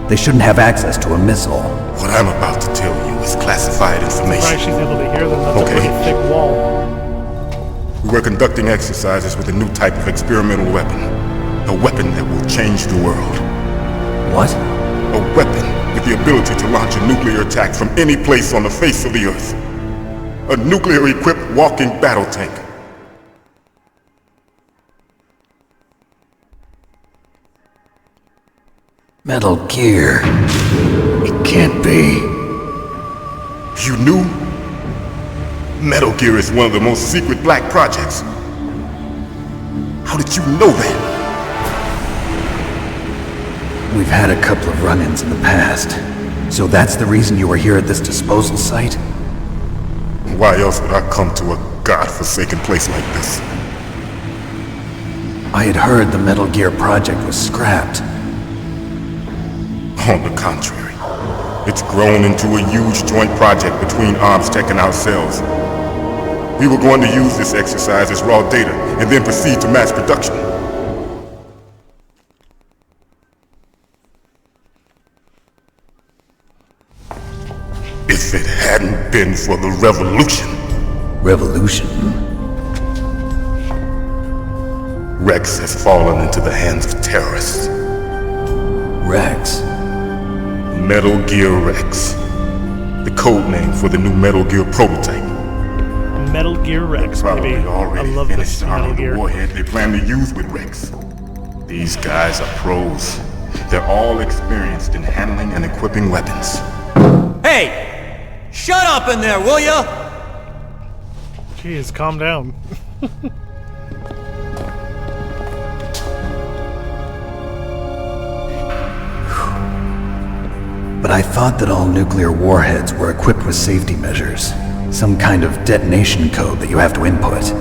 They shouldn't have access to a missile. What I'm about to tell you is classified information. Surprised she's able to hear them. That's a pretty thick wall. We were conducting exercises with a new type of experimental weapon. A weapon that will change the world. What? A weapon with the ability to launch a nuclear attack from any place on the face of the Earth. A nuclear-equipped walking battle tank. Metal Gear. It can't be. You knew? Metal Gear is one of the most secret black projects. How did you know that? We've had a couple of run-ins in the past. So that's the reason you were here at this disposal site? Why else would I come to a godforsaken place like this? I had heard the Metal Gear project was scrapped. On the contrary, it's grown into a huge joint project between ArmsTech and ourselves. We were going to use this exercise as raw data and then proceed to mass production. If it hadn't been for the revolution. Revolution? Rex has fallen into the hands of terrorists. Rex? Metal Gear Rex. The code name for the new Metal Gear prototype. Metal Gear Rex, Probably baby. I already love finished this Metal arming Gear. the warhead they plan to use with Rex. These guys are pros. They're all experienced in handling and equipping weapons. Hey! Shut up in there, will ya? Jeez, calm down. But I thought that all nuclear warheads were equipped with safety measures. Some kind of detonation code that you have to input.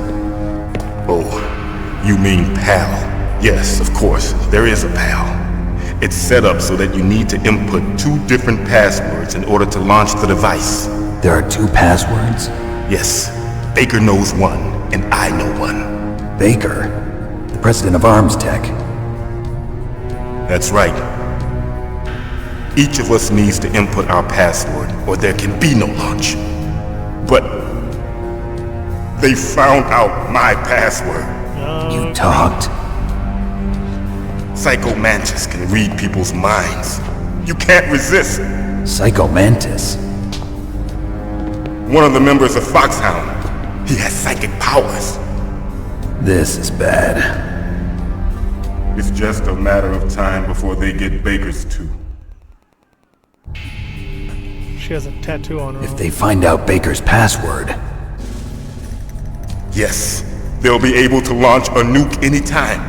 Oh, you mean PAL? Yes, of course, there is a PAL. It's set up so that you need to input 2 different passwords in order to launch the device. There are 2 passwords? Yes, Baker knows one, and I know one. Baker? The president of ArmsTech? That's right. Each of us needs to input our password, or there can be no launch. But they found out my password. You talked? Psycho Mantis can read people's minds. You can't resist. Psycho Mantis? One of the members of Foxhound. He has psychic powers. This is bad. It's just a matter of time before they get Baker's too. She has a tattoo on her If arm. they find out Baker's password... Yes, they'll be able to launch a nuke anytime.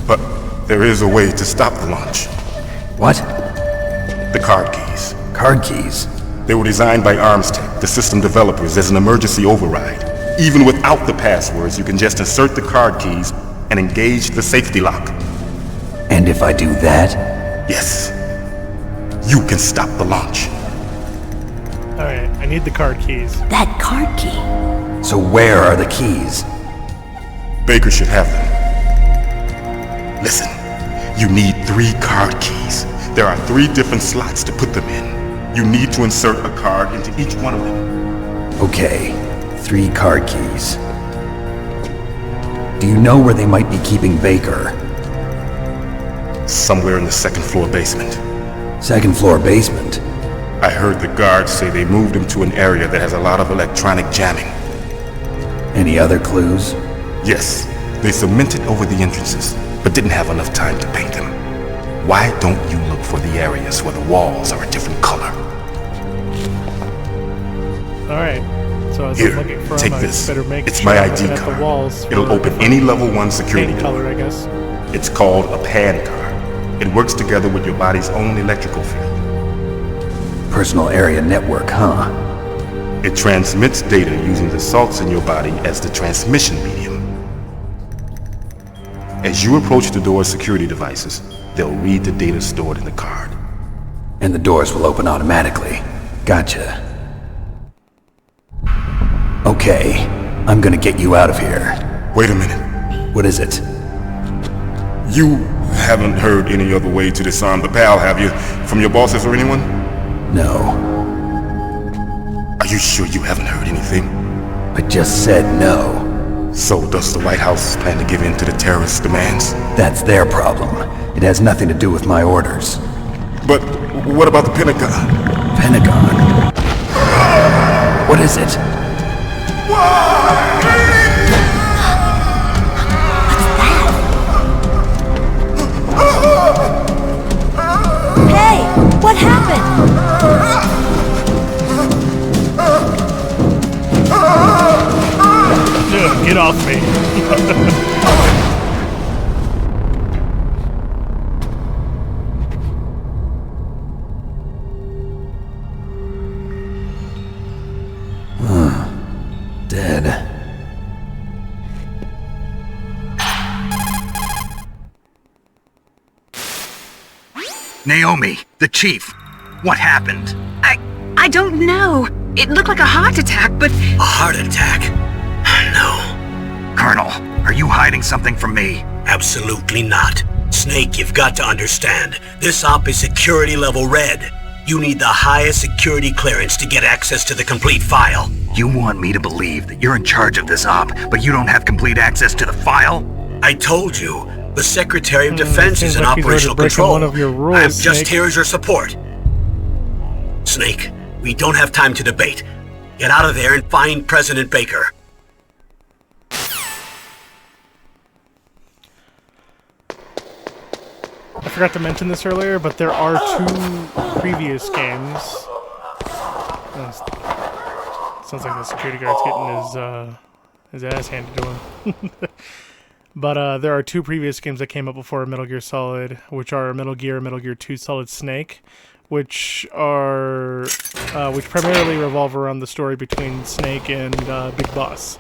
But there is a way to stop the launch. What? The card keys. Card keys? They were designed by ArmsTech, the system developers, as an emergency override. Even without the passwords, you can just insert the card keys and engage the safety lock. And if I do that? Yes. You can stop the launch. Alright, I need the card keys. That card key. So where are the keys? Baker should have them. Listen, you need 3 card keys. There are 3 different slots to put them in. You need to insert a card into each one of them. Okay, 3 card keys. Do you know where they might be keeping Baker? Somewhere in the 2nd floor basement. 2nd floor basement? I heard the guards say they moved him to an area that has a lot of electronic jamming. Any other clues? Yes, they cemented over the entrances, but didn't have enough time to paint them. Why don't you look for the areas where the walls are a different color? Alright, so as Here, I'm looking for take them, this. I better make It's sure my I'm ID looking at card. the walls. It'll open any level 1 security Paint door. color, I guess. It's called a PAN card. It works together with your body's own electrical field. Personal area network, huh? It transmits data using the salts in your body as the transmission medium. As you approach the door's security devices, they'll read the data stored in the card. And the doors will open automatically. Gotcha. Okay, I'm gonna get you out of here. Wait a minute. What is it? You haven't heard any other way to disarm the PAL, have you? From your bosses or anyone? No. Are you sure you haven't heard anything? I just said no. So does the White House plan to give in to the terrorists' demands? That's their problem. It has nothing to do with my orders. But what about the Pentagon? Pentagon? What is it? Hey! What happened? Dude, get off me. Dead. Naomi, the chief. What happened? I don't know. It looked like a heart attack, but... A heart attack? No. Colonel, are you hiding something from me? Absolutely not. Snake, you've got to understand. This op is security level red. You need the highest security clearance to get access to the complete file. You want me to believe that you're in charge of this op, but you don't have complete access to the file? I told you. The Secretary of Defense is in like he's operational already breaking control. one of your rules, I'm just Snake. here as your support. Snake, we don't have time to debate. Get out of there and find President Baker. I forgot to mention this earlier, but there are 2 previous games. Sounds like the security guard's getting his ass handed to him. But there are 2 previous games that came up before Metal Gear Solid, which are Metal Gear and Metal Gear 2 Solid Snake, which primarily revolve around the story between Snake and Big Boss.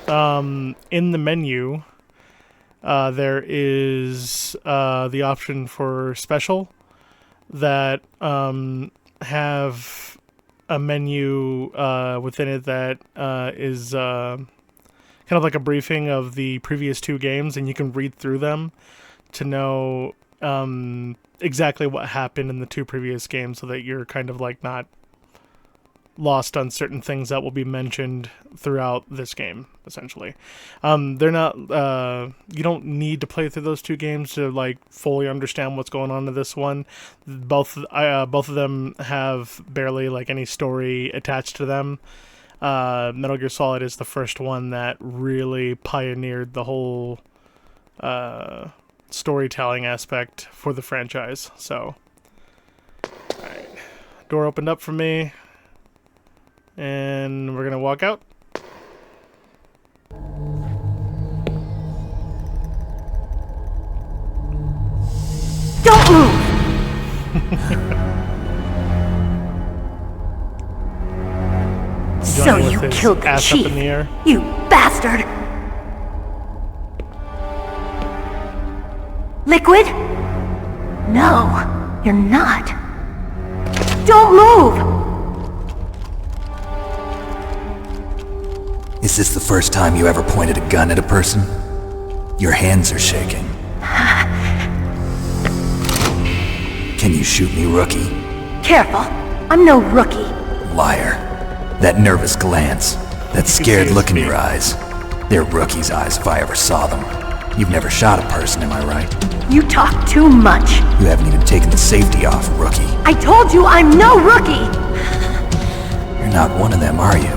In the menu, there is the option for special that have a menu within it that is kind of like a briefing of the previous 2 games, and you can read through them to know exactly what happened in the 2 previous games, so that you're kind of like not lost on certain things that will be mentioned throughout this game, essentially. They're not you don't need to play through those 2 games to like fully understand what's going on in this one. Both of them have barely like any story attached to them. Metal Gear Solid is the first one that really pioneered the whole storytelling aspect for the franchise. So, alright. Door opened up for me, and we're gonna walk out. Don't move! So Johnny you with his killed the ass chief, up in the air. you bastard! Liquid? No, you're not. Don't move! Is this the first time you ever pointed a gun at a person? Your hands are shaking. Can you shoot me, rookie? Careful, I'm no rookie. Liar. That nervous glance, that scared look in your eyes. They're rookie's eyes if I ever saw them. You've never shot a person, am I right? You talk too much. You haven't even taken the safety off, rookie. I told you I'm no rookie! You're not one of them, are you?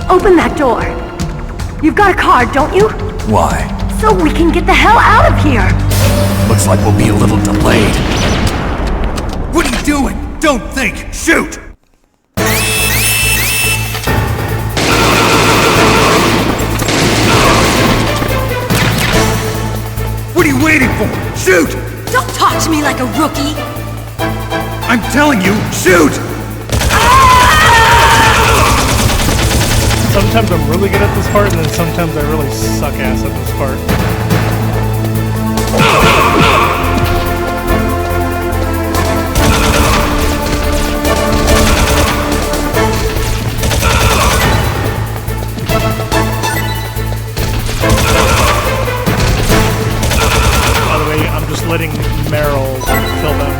Open that door. You've got a card, don't you? Why? So we can get the hell out of here! Looks like we'll be a little delayed. What are you doing? Don't think! Shoot! What are you waiting for? Shoot! Don't talk to me like a rookie! I'm telling you, shoot! Sometimes I'm really good at this part, and then sometimes I really suck ass at this part. By the way, I'm just letting Meryl kill them.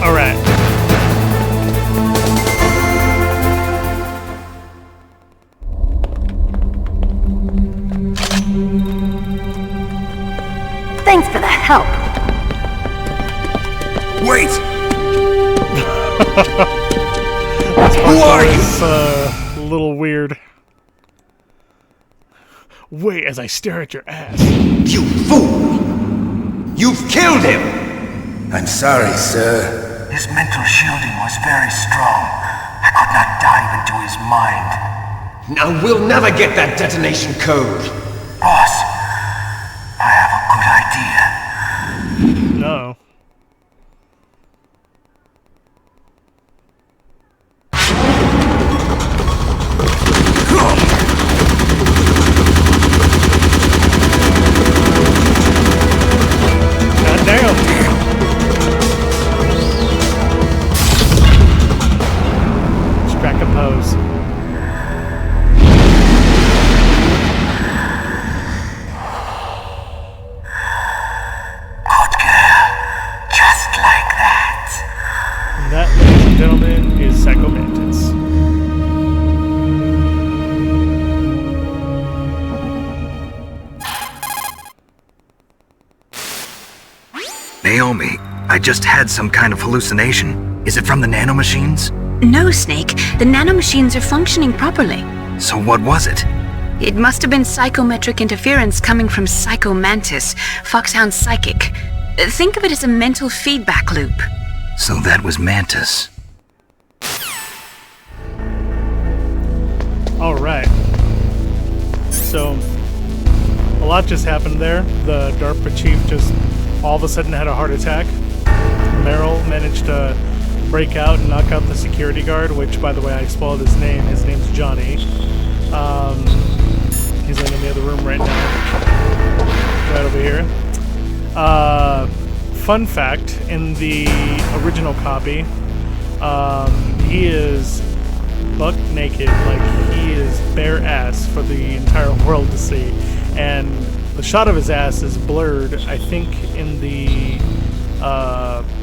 All right. Thanks for the help. Wait! Who are you? It's a little weird. Wait as I stare at your ass. You fool! You've killed him! I'm sorry, sir. His mental shielding was very strong. I could not dive into his mind. Now we'll never get that detonation code. Boss, I have a good idea. No. God damn. Strike a pose. And that, ladies and gentlemen, is Psycho Mantis. Naomi, I just had some kind of hallucination. Is it from the nanomachines? No, Snake. The nanomachines are functioning properly. So what was it? It must have been psychometric interference coming from Psycho Mantis, Foxhound's psychic. Think of it as a mental feedback loop. So that was Mantis. Alright. So, a lot just happened there. The DARPA chief just all of a sudden had a heart attack. Meryl managed to break out and knock out the security guard, which, by the way, I spoiled his name. His name's Johnny. He's like in the other room right now. Right over here. Fun fact, in the original copy, he is buck naked, like he is bare ass for the entire world to see. And the shot of his ass is blurred, I think, in the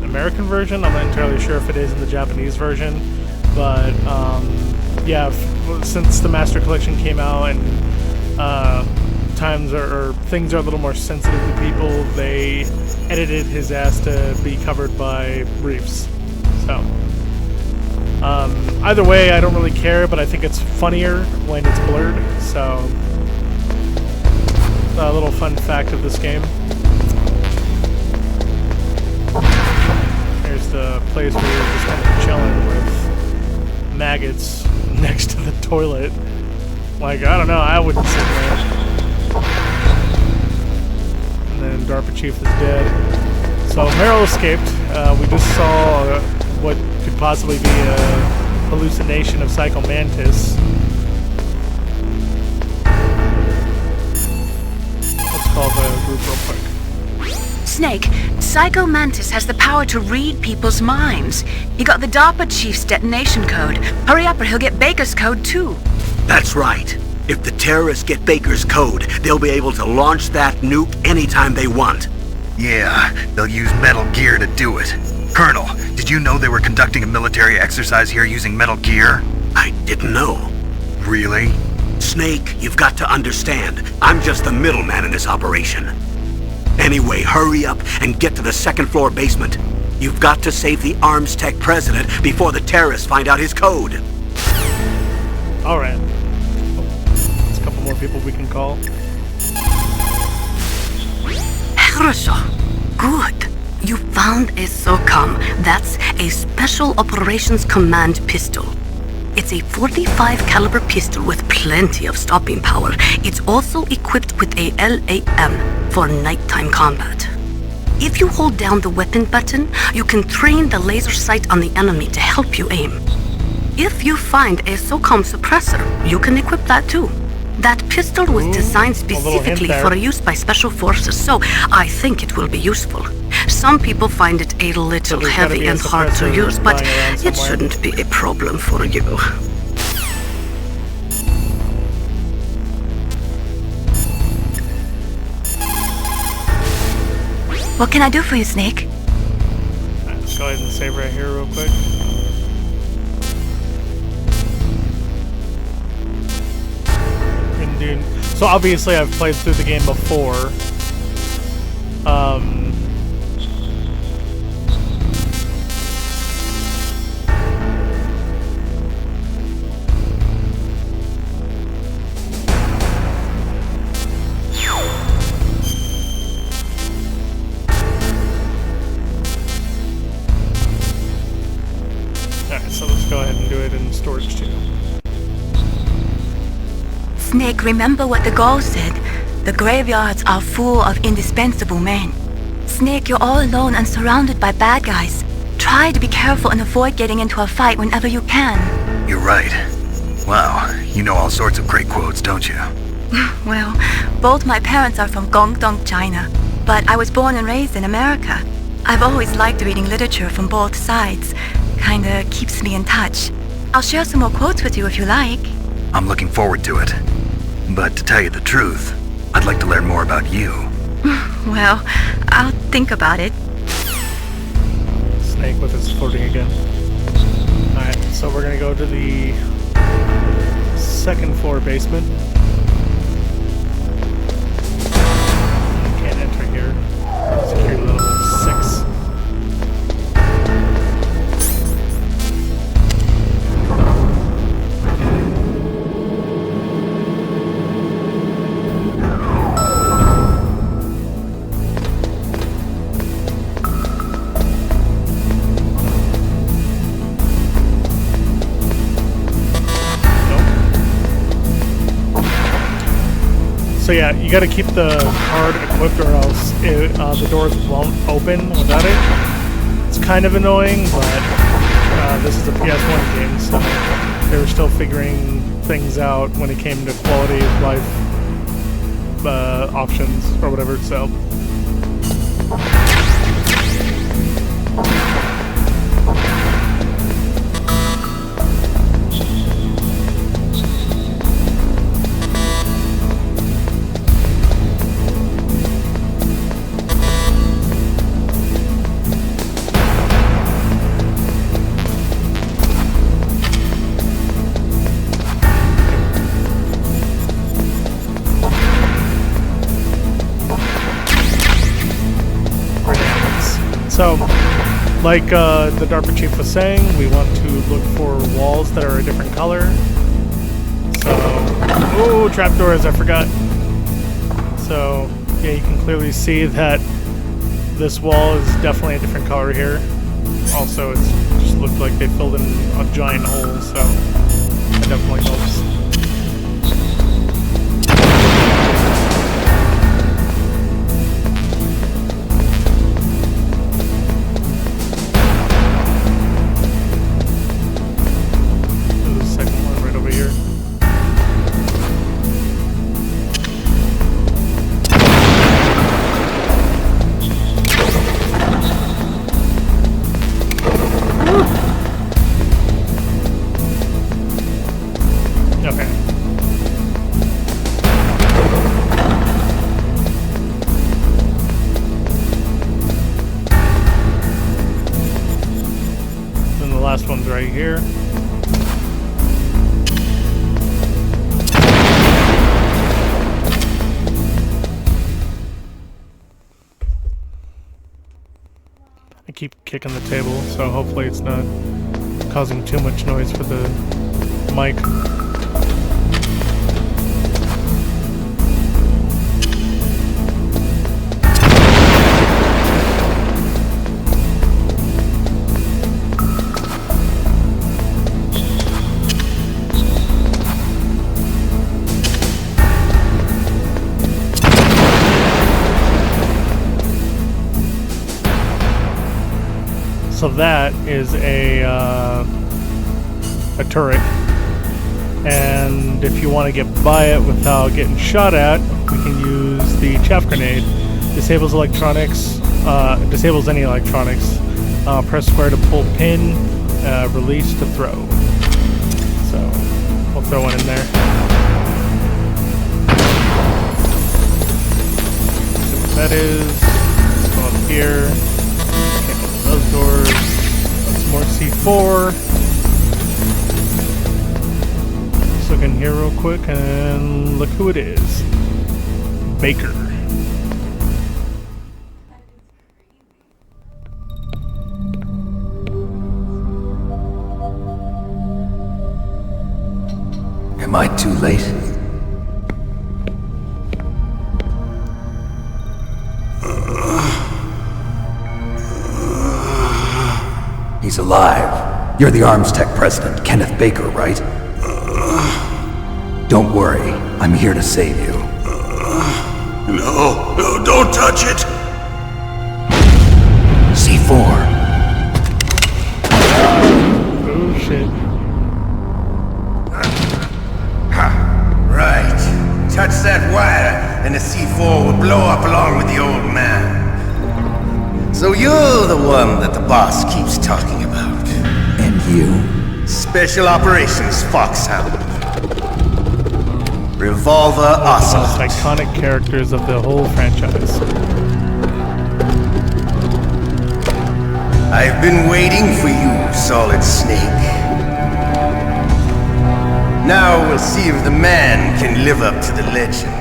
American version. I'm not entirely sure if it is in the Japanese version. But, yeah, since the Master Collection came out and times or things are a little more sensitive to people, they edited his ass to be covered by briefs. So, either way, I don't really care, but I think it's funnier when it's blurred. So, a little fun fact of this game. Here's the place where you're just kind of chilling with maggots next to the toilet. Like, I don't know, I wouldn't sit there. And then DARPA chief is dead. So Meryl escaped. We just saw what could possibly be a hallucination of Psycho Mantis. Let's call the group real quick. Snake, Psycho Mantis has the power to read people's minds. He got the DARPA chief's detonation code. Hurry up or he'll get Baker's code too. That's right. If the terrorists get Baker's code, they'll be able to launch that nuke anytime they want. Yeah, they'll use Metal Gear to do it. Colonel, did you know they were conducting a military exercise here using Metal Gear? I didn't know. Really? Snake, you've got to understand. I'm just the middleman in this operation. Anyway, hurry up and get to the second floor basement. You've got to save the ArmsTech president before the terrorists find out his code. Alright. There's a couple more people we can call. Хорошо. Good. You found a SOCOM. That's a Special Operations Command pistol. It's a .45 caliber pistol with plenty of stopping power. It's also equipped with a LAM for nighttime combat. If you hold down the weapon button, you can train the laser sight on the enemy to help you aim. If you find a SOCOM suppressor, you can equip that too. That pistol was designed specifically for use by special forces, so I think it will be useful. Some people find it a little heavy and hard to use, but it shouldn't be a problem for you. What can I do for you, Snake? Let's go go ahead and save right here real quick. Dude. So obviously I've played through the game before. Alright, so let's go ahead and do it in storage too. Snake, remember what the Gaul said. The graveyards are full of indispensable men. Snake, you're all alone and surrounded by bad guys. Try to be careful and avoid getting into a fight whenever you can. You're right. Wow, you know all sorts of great quotes, don't you? Well, both my parents are from Guangdong, China, but I was born and raised in America. I've always liked reading literature from both sides. Kinda keeps me in touch. I'll share some more quotes with you if you like. I'm looking forward to it. But to tell you the truth, I'd like to learn more about you. Well, I'll think about it. Snake with his flirting again. Alright, so we're gonna go to the second floor basement. Can't enter here. Security level 6. So yeah, you gotta keep the card equipped or else the doors won't open without it. It's kind of annoying, but this is a PS1 game, so they were still figuring things out when it came to quality of life options or whatever, so. So, like the DARPA chief was saying, we want to look for walls that are a different color. So, oh, trapdoors, I forgot. So, yeah, you can clearly see that this wall is definitely a different color here. Also, it just looked like they filled in a giant hole, so that definitely helps. Last one's right here. I keep kicking the table, so hopefully it's not causing too much noise for the mic. So that is a turret, and if you want to get by it without getting shot at, we can use the chaff grenade. Disables electronics, disables any electronics. Press square to pull pin, release to throw. So we'll throw one in there. See what that is. Let's go up here. Those doors. C4. Just look in here real quick, and look who it is. Baker. Am I too late? He's alive. You're the ArmsTech president, Kenneth Baker, right? Don't worry. I'm here to save you. No, don't touch it! C4. Oh, shit. Right. Touch that wire, and the C4 will blow up along with the old man. So you're the one that the boss keeps talking about. And you? Special Operations Foxhound. Revolver One of the Ocelot. most iconic characters of the whole franchise. I've been waiting for you, Solid Snake. Now we'll see if the man can live up to the legend.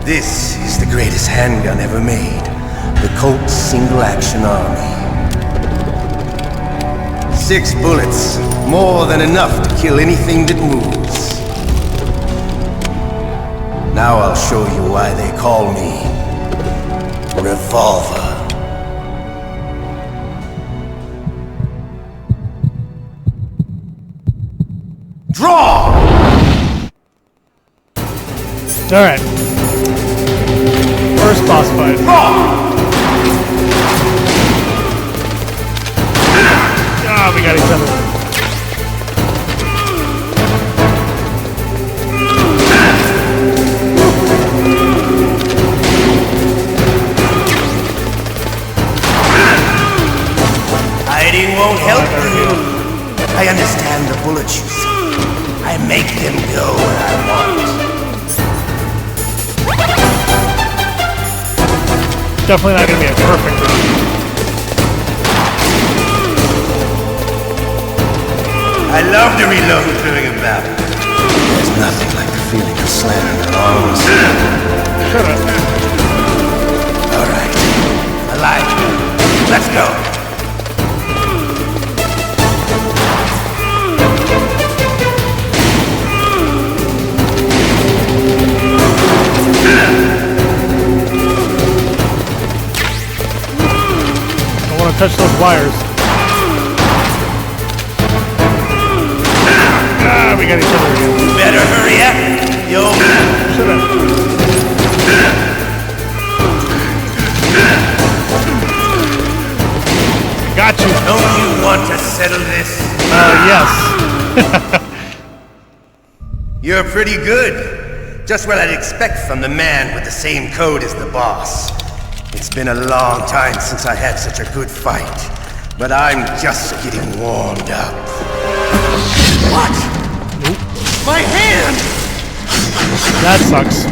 This is the greatest handgun ever made. The Colt Single Action Army. 6 bullets, more than enough to kill anything that moves. Now I'll show you why they call me Revolver. Draw! Alright. First boss fight. Draw! Ah, we got each other. Hiding won't help you. I understand the bullets you see. I make them go where I want. Definitely not gonna be a perfect run. I love to reload during a battle. There's nothing like the feeling of slamming an arm. Shut up. Alright. I like it. Let's go. I want to touch those wires. Ah, we got each other again. You better hurry up. Yo. Shut up. Got you. Don't you want to settle this? Yes. You're pretty good. Just what I'd expect from the man with the same code as the boss. It's been a long time since I had such a good fight, but I'm just getting warmed up. What? My hand! That sucks.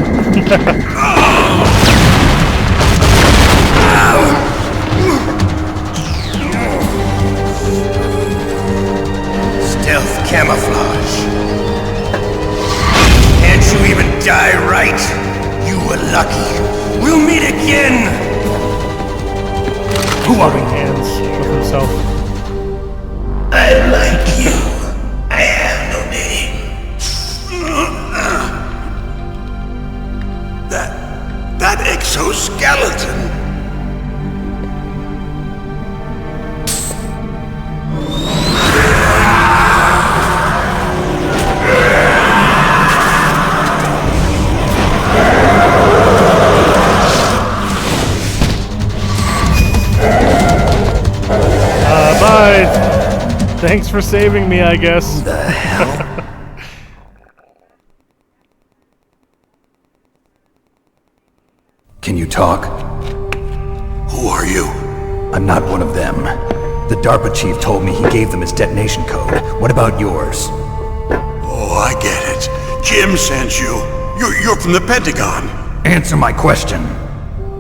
Stealth camouflage. Can't you even die right? You were lucky. We'll meet again! Rubbing hands with himself. I'm like you. I have no name. That exoskeleton. Bye. Thanks for saving me, I guess. The hell? Can you talk? Who are you? I'm not one of them. The DARPA chief told me he gave them his detonation code. What about yours? Oh, I get it. Jim sent you. You're from the Pentagon. Answer my question.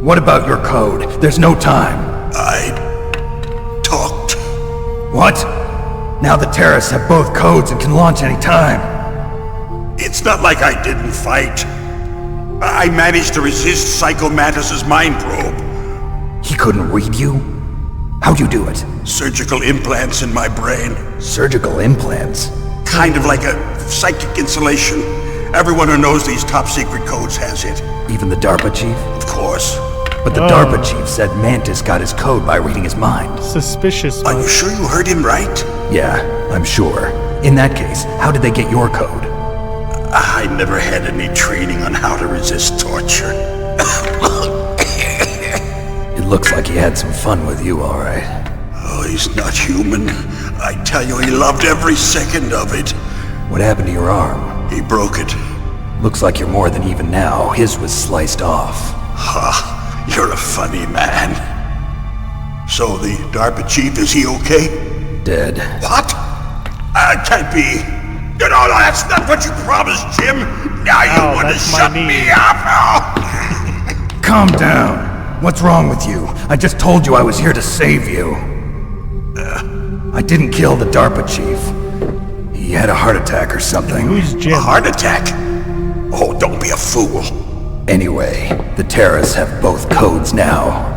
What about your code? There's no time. I talked What? Now the terrorists have both codes and can launch any time. It's not like I didn't fight. I managed to resist Psycho Mantis's mind probe. He couldn't read you? How'd you do it? Surgical implants in my brain. Surgical implants? Kind of like a psychic insulation. Everyone who knows these top secret codes has it. Even the DARPA chief? Of course. But the DARPA chief said Mantis got his code by reading his mind. Suspicious. Are you sure you heard him right? Yeah, I'm sure. In that case, how did they get your code? I never had any training on how to resist torture. It looks like he had some fun with you, all right. Oh, he's not human. I tell you, he loved every second of it. What happened to your arm? He broke it. Looks like you're more than even now. His was sliced off. Ha, you're a funny man. So the DARPA chief, is he okay? Dead. What? Can't be. You know, that's not what you promised, Jim. Now you want to shut me up. Calm down. What's wrong with you? I just told you I was here to save you. I didn't kill the DARPA chief. He had a heart attack or something. Who's Jim? A heart attack? Oh, don't be a fool. Anyway, the terrorists have both codes now.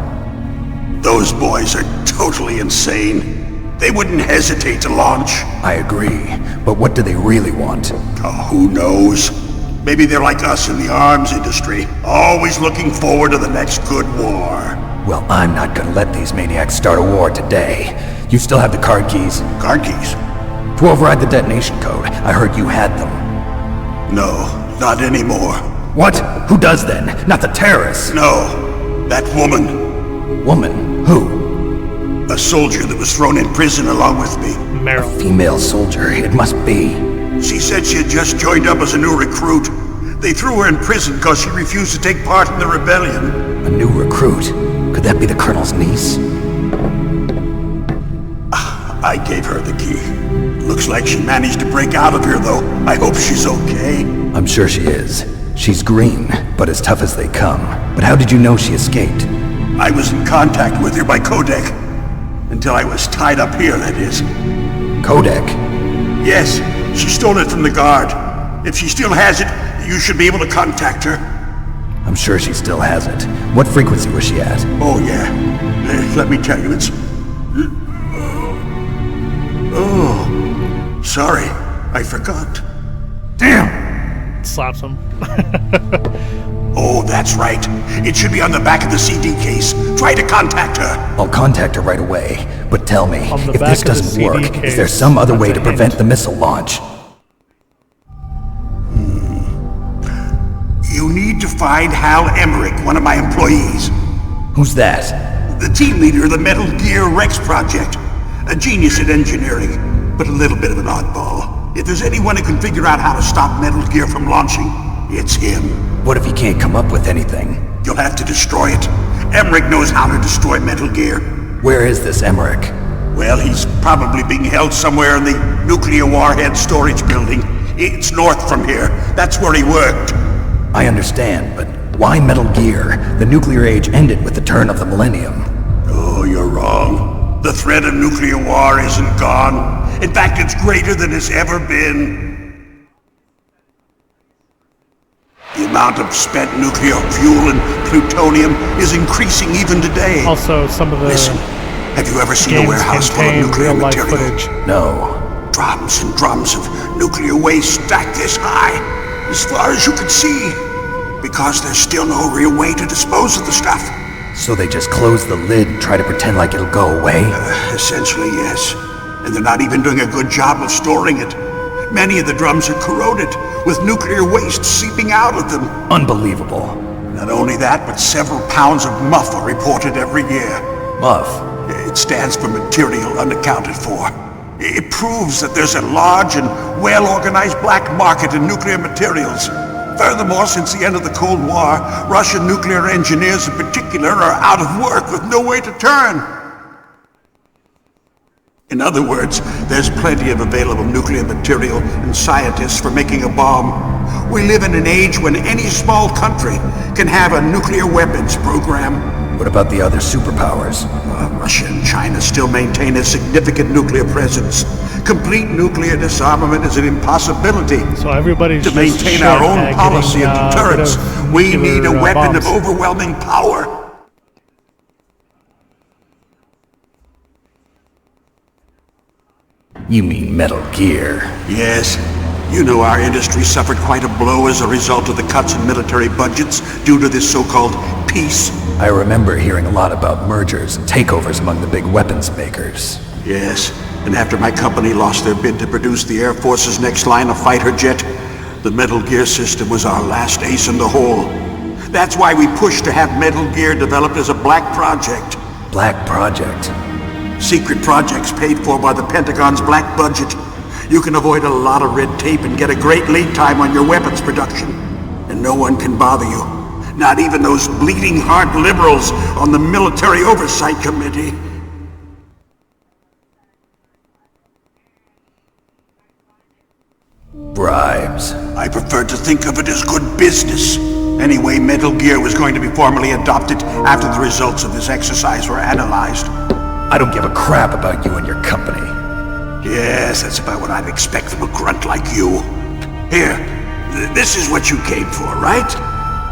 Those boys are totally insane. They wouldn't hesitate to launch. I agree, but what do they really want? Oh, who knows? Maybe they're like us in the arms industry, always looking forward to the next good war. Well, I'm not gonna let these maniacs start a war today. You still have the card keys? Card keys? To override the detonation code. I heard you had them. No, not anymore. What? Who does then? Not the terrorists? No, that woman. Woman? Who? A soldier that was thrown in prison along with me. A female soldier, it must be. She said she had just joined up as a new recruit. They threw her in prison because she refused to take part in the rebellion. A new recruit? Could that be the Colonel's niece? I gave her the key. Looks like she managed to break out of here, though. I hope she's okay. I'm sure she is. She's green, but as tough as they come. But how did you know she escaped? I was in contact with her by codec. Until I was tied up here, that is. Codec? Yes, she stole it from the guard. If she still has it, you should be able to contact her. I'm sure she still has it. What frequency was she at? Oh, yeah. Let me tell you, it's... Oh, sorry. I forgot. Damn! Slaps him. Oh, that's right. It should be on the back of the CD case. Try to contact her. I'll contact her right away. But tell me, if this doesn't work, case, is there some other way to prevent the missile launch? You need to find Hal Emmerich, one of my employees. Who's that? The team leader of the Metal Gear Rex project. A genius at engineering, but a little bit of an oddball. If there's anyone who can figure out how to stop Metal Gear from launching, it's him. What if he can't come up with anything? You'll have to destroy it. Emmerich knows how to destroy Metal Gear. Where is this Emmerich? Well, he's probably being held somewhere in the nuclear warhead storage building. It's north from here. That's where he worked. I understand, but why Metal Gear? The nuclear age ended with the turn of the millennium. Oh, you're wrong. The threat of nuclear war isn't gone. In fact, it's greater than it's ever been. The amount of spent nuclear fuel and plutonium is increasing even today. Also, some of the Listen, have you ever seen a warehouse full of nuclear material? Footage. No. Drums and drums of nuclear waste stacked this high, as far as you can see, because there's still no real way to dispose of the stuff. So they just close the lid and try to pretend like it'll go away? Essentially, yes. And they're not even doing a good job of storing it. Many of the drums are corroded, with nuclear waste seeping out of them. Unbelievable. Not only that, but several pounds of MUF are reported every year. MUF? It stands for material unaccounted for. It proves that there's a large and well-organized black market in nuclear materials. Furthermore, since the end of the Cold War, Russian nuclear engineers in particular are out of work with no way to turn. In other words, there's plenty of available nuclear material and scientists for making a bomb. We live in an age when any small country can have a nuclear weapons program. What about the other superpowers? Russia and China still maintain a significant nuclear presence. Complete nuclear disarmament is an impossibility. So everybody's to maintain our own policy of deterrence, we need a weapon of overwhelming power. You mean Metal Gear? Yes. You know our industry suffered quite a blow as a result of the cuts in military budgets due to this so-called peace. I remember hearing a lot about mergers and takeovers among the big weapons makers. Yes, and after my company lost their bid to produce the Air Force's next line of fighter jet, the Metal Gear system was our last ace in the hole. That's why we pushed to have Metal Gear developed as a black project. Black project? Secret projects paid for by the Pentagon's black budget. You can avoid a lot of red tape and get a great lead time on your weapons production. And no one can bother you. Not even those bleeding heart liberals on the Military Oversight Committee. Bribes. I prefer to think of it as good business. Anyway, Metal Gear was going to be formally adopted after the results of this exercise were analyzed. I don't give a crap about you and your company. Yes, that's about what I'd expect from a grunt like you. Here, this is what you came for, right?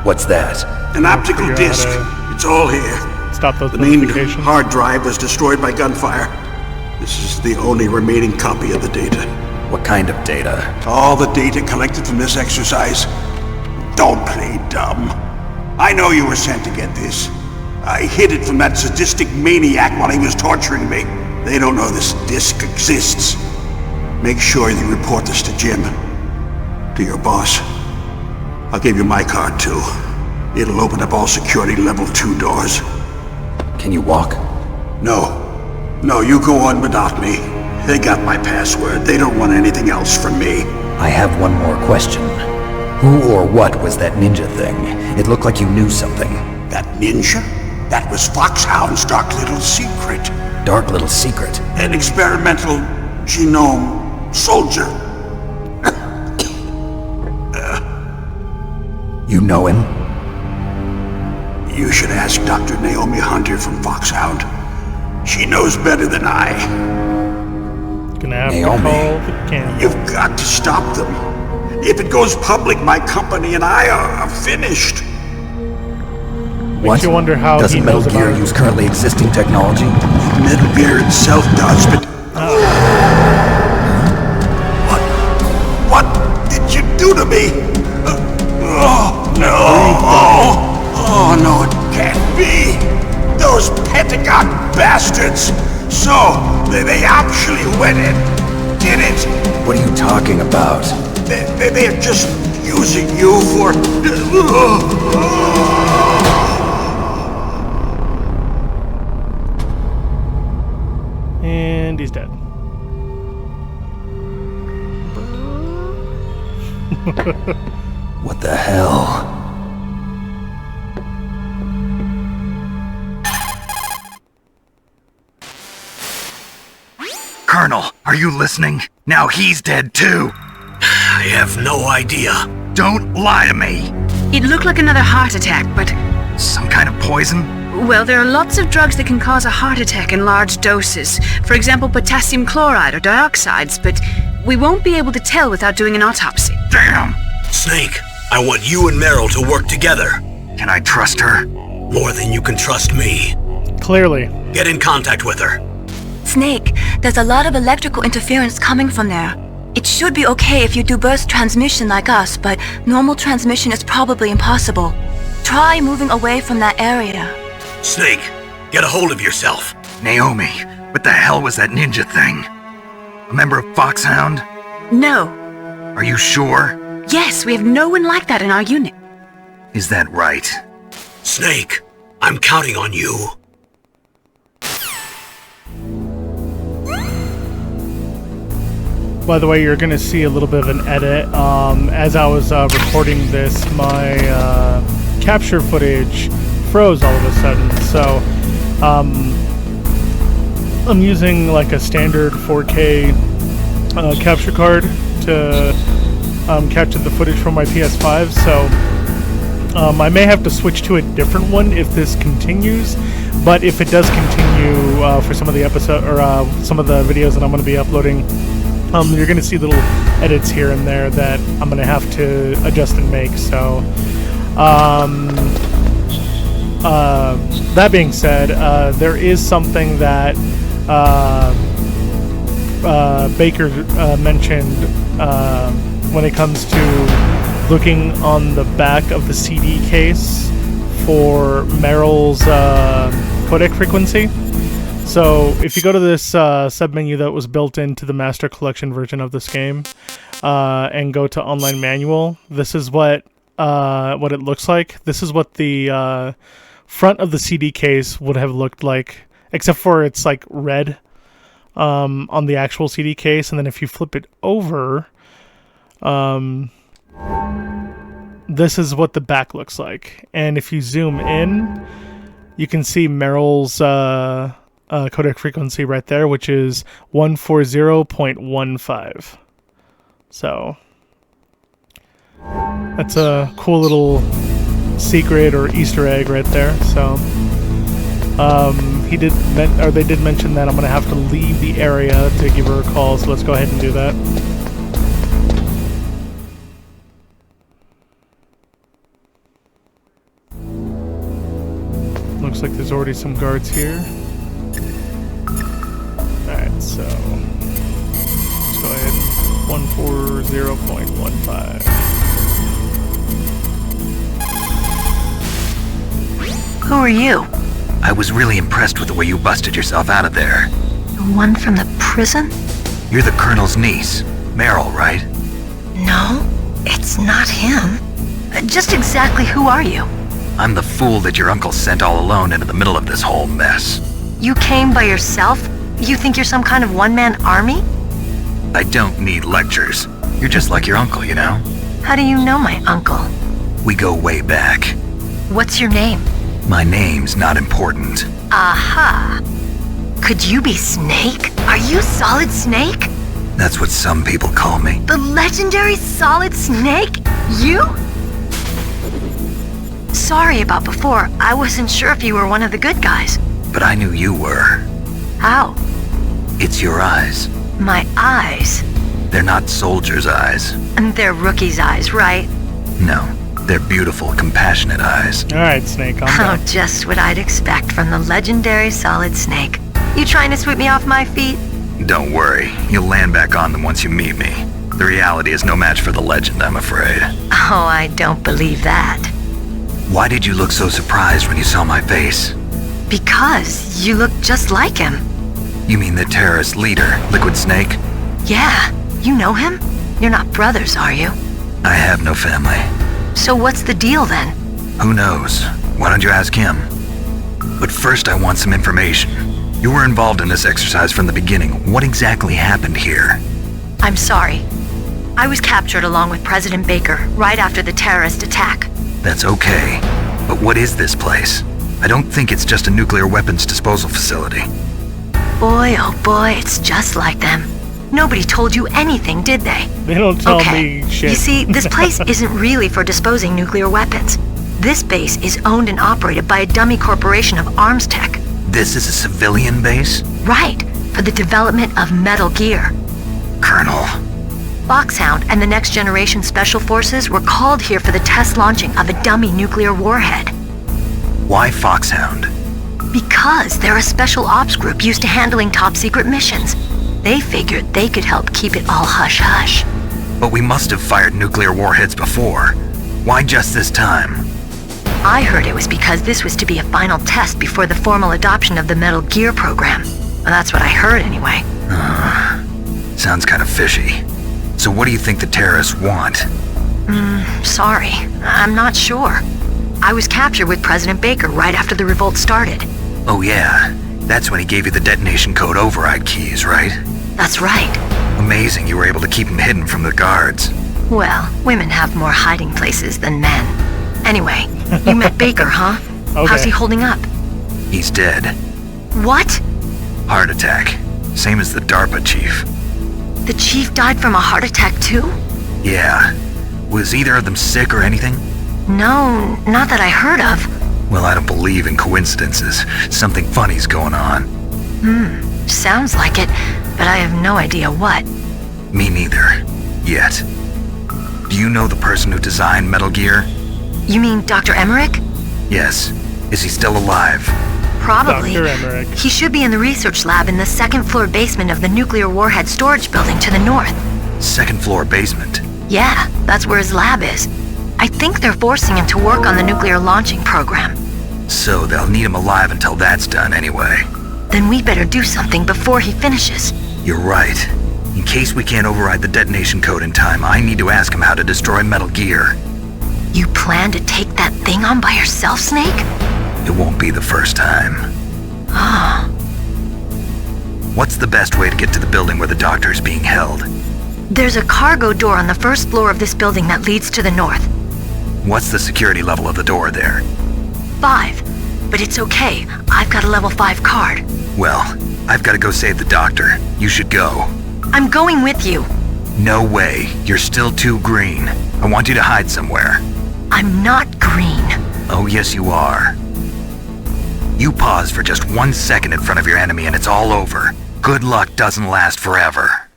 What's that? An optical disc. It's all here. Stop those The main hard drive was destroyed by gunfire. This is the only remaining copy of the data. What kind of data? All the data collected from this exercise. Don't play dumb. I know you were sent to get this. I hid it from that sadistic maniac while he was torturing me. They don't know this disc exists. Make sure you report this to Jim. To your boss. I'll give you my card too. It'll open up all security level 2 doors. Can you walk? No. No, you go on without me. They got my password. They don't want anything else from me. I have one more question. Who or what was that ninja thing? It looked like you knew something. That ninja? That was Foxhound's dark little secret. Dark little secret? An experimental genome soldier. You know him? You should ask Dr. Naomi Hunter from Foxhound. She knows better than I. Gonna have Naomi. to call the camera. You've got to stop them. If it goes public, my company and I are finished. Makes you wonder how Doesn't he Metal knows Gear about use currently existing technology? Metal Gear itself does, but... What did you do to me? Oh, no. Oh, no, it can't be. Those Pentagon bastards. So, they actually went and did it. What are you talking about? They're just using you for... And he's dead. What the hell? Colonel, are you listening? Now he's dead too. I have no idea. Don't lie to me. It looked like another heart attack, but... Some kind of poison? Well, there are lots of drugs that can cause a heart attack in large doses. For example, potassium chloride or dioxides, but we won't be able to tell without doing an autopsy. Damn! Snake, I want you and Meryl to work together. Can I trust her? More than you can trust me. Clearly. Get in contact with her. Snake, there's a lot of electrical interference coming from there. It should be okay if you do burst transmission like us, but normal transmission is probably impossible. Try moving away from that area. Snake, get a hold of yourself. Naomi, what the hell was that ninja thing? A member of Foxhound? No. Are you sure? Yes, we have no one like that in our unit. Is that right? Snake, I'm counting on you. By the way, you're going to see a little bit of an edit. As I was recording this, my capture footage froze all of a sudden. So I'm using like a standard 4K capture card to capture the footage from my PS5. So I may have to switch to a different one if this continues, but if it does continue for some of the episode or some of the videos that I'm going to be uploading, you're going to see little edits here and there that I'm going to have to adjust and make. So, that being said, there is something that Baker mentioned when it comes to looking on the back of the CD case for Meryl's codec frequency. So if you go to this submenu that was built into the Master Collection version of this game and go to Online Manual, this is what it looks like. This is what the front of the CD case would have looked like, except for it's like red on the actual CD case. And then if you flip it over, this is what the back looks like. And if you zoom in, you can see Meryl's codec frequency right there, which is 140.15. So that's a cool little secret or Easter egg right there. So they did mention that I'm going to have to leave the area to give her a call. So let's go ahead and do that. Looks like there's already some guards here. Alright, so let's go ahead and 140.15. Who are you? I was really impressed with the way you busted yourself out of there. The one from the prison? You're the Colonel's niece, Meryl, right? No, it's not him. Just exactly who are you? I'm the fool that your uncle sent all alone into the middle of this whole mess. You came by yourself? You think you're some kind of one-man army? I don't need lectures. You're just like your uncle, you know? How do you know my uncle? We go way back. What's your name? My name's not important. Aha! Could you be Snake? Are you Solid Snake? That's what some people call me. The legendary Solid Snake? You? Sorry about before. I wasn't sure if you were one of the good guys. But I knew you were. How? It's your eyes. My eyes? They're not soldiers' eyes. And they're rookies' eyes, right? No, they're beautiful, compassionate eyes. Alright, Snake, calm down. Oh, just what I'd expect from the legendary Solid Snake. You trying to sweep me off my feet? Don't worry, you'll land back on them once you meet me. The reality is no match for the legend, I'm afraid. Oh, I don't believe that. Why did you look so surprised when you saw my face? Because you look just like him. You mean the terrorist leader, Liquid Snake? Yeah, you know him? You're not brothers, are you? I have no family. So what's the deal then? Who knows? Why don't you ask him? But first I want some information. You were involved in this exercise from the beginning. What exactly happened here? I'm sorry. I was captured along with President Baker right after the terrorist attack. That's okay. But what is this place? I don't think it's just a nuclear weapons disposal facility. Boy, oh boy, it's just like them. Nobody told you anything, did they? They don't tell me shit. You see, this place isn't really for disposing nuclear weapons. This base is owned and operated by a dummy corporation of arms tech. This is a civilian base? Right, for the development of Metal Gear. Colonel. Foxhound and the Next Generation Special Forces were called here for the test launching of a dummy nuclear warhead. Why Foxhound? Because they're a special ops group used to handling top-secret missions. They figured they could help keep it all hush-hush. But we must have fired nuclear warheads before. Why just this time? I heard it was because this was to be a final test before the formal adoption of the Metal Gear program. Well, that's what I heard anyway. Sounds kind of fishy. So what do you think the terrorists want? Sorry. I'm not sure. I was captured with President Baker right after the revolt started. Oh yeah, that's when he gave you the detonation code override keys, right? That's right. Amazing you were able to keep him hidden from the guards. Well, women have more hiding places than men. Anyway, you met Baker, huh? Okay. How's he holding up? He's dead. What? Heart attack. Same as the DARPA chief. The chief died from a heart attack too? Yeah. Was either of them sick or anything? No, not that I heard of. Well, I don't believe in coincidences. Something funny's going on. Sounds like it, but I have no idea what. Me neither. Yet. Do you know the person who designed Metal Gear? You mean Dr. Emmerich? Yes. Is he still alive? Probably. Dr. Emmerich. He should be in the research lab in the second-floor basement of the nuclear warhead storage building to the north. Second-floor basement? Yeah, that's where his lab is. I think they're forcing him to work on the nuclear launching program. So they'll need him alive until that's done anyway. Then we better do something before he finishes. You're right. In case we can't override the detonation code in time, I need to ask him how to destroy Metal Gear. You plan to take that thing on by yourself, Snake? It won't be the first time. Ah. What's the best way to get to the building where the doctor's being held? There's a cargo door on the first floor of this building that leads to the north. What's the security level of the door there? 5. But it's okay. I've got a level 5 card. Well, I've got to go save the doctor. You should go. I'm going with you. No way. You're still too green. I want you to hide somewhere. I'm not green. Oh, yes, you are. You pause for just 1 second in front of your enemy and it's all over. Good luck doesn't last forever.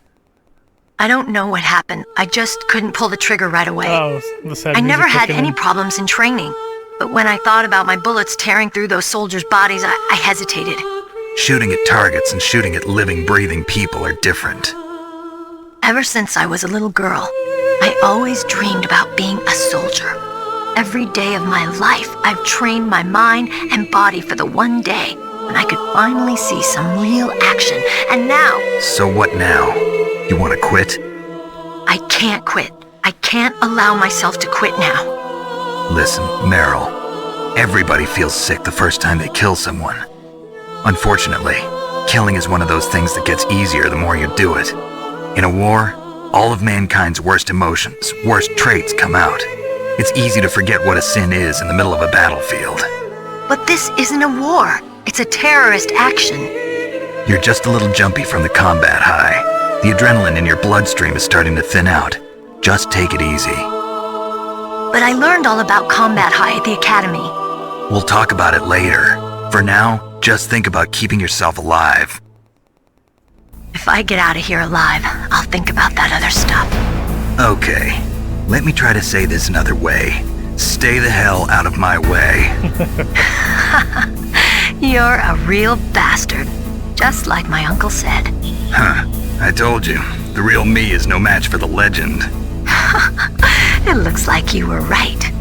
I don't know what happened. I just couldn't pull the trigger right away. Oh, the sad I never music had kicking any in. problems in training. But when I thought about my bullets tearing through those soldiers' bodies, I hesitated. Shooting at targets and shooting at living, breathing people are different. Ever since I was a little girl, I always dreamed about being a soldier. Every day of my life, I've trained my mind and body for the one day when I could finally see some real action. And now... So what now? You want to quit? I can't quit. I can't allow myself to quit now. Listen, Meryl. Everybody feels sick the first time they kill someone. Unfortunately, killing is one of those things that gets easier the more you do it. In a war, all of mankind's worst emotions, worst traits come out. It's easy to forget what a sin is in the middle of a battlefield. But this isn't a war. It's a terrorist action. You're just a little jumpy from the combat high. The adrenaline in your bloodstream is starting to thin out. Just take it easy. But I learned all about combat high at the academy. We'll talk about it later. For now, just think about keeping yourself alive. If I get out of here alive, I'll think about that other stuff. Okay. Let me try to say this another way. Stay the hell out of my way. You're a real bastard. Just like my uncle said. Huh. I told you. The real me is no match for the legend. It looks like you were right.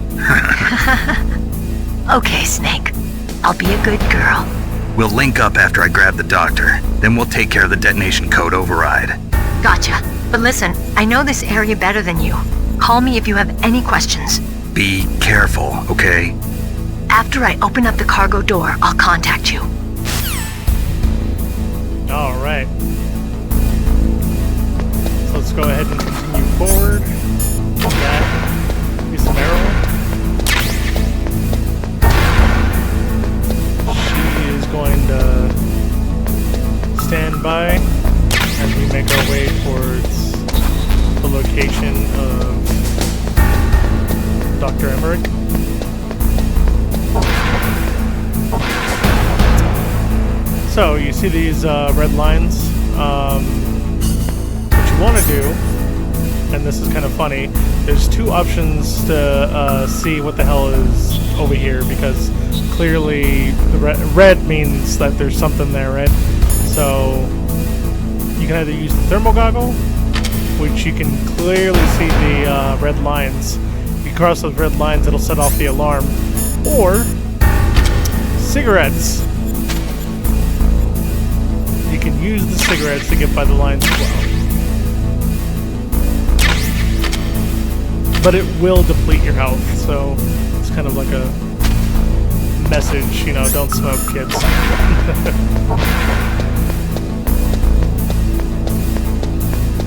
Okay, Snake. I'll be a good girl. We'll link up after I grab the doctor. Then we'll take care of the detonation code override. Gotcha. But listen, I know this area better than you. Call me if you have any questions. Be careful, okay? After I open up the cargo door, I'll contact you. All right. So let's go ahead and continue forward. That is Meryl. She is going to stand by as we make our way towards the location of Dr. Emmerich. So you see these red lines. What you want to do, and this is kind of funny, there's two options to see what the hell is over here, because clearly the red means that there's something there, right? So you can either use the thermal goggle, which you can clearly see the red lines. If you cross those red lines, it'll set off the alarm. Or cigarettes. You can use the cigarettes to get by the lines as well. But it will deplete your health, so it's kind of like a message, you know, don't smoke, kids.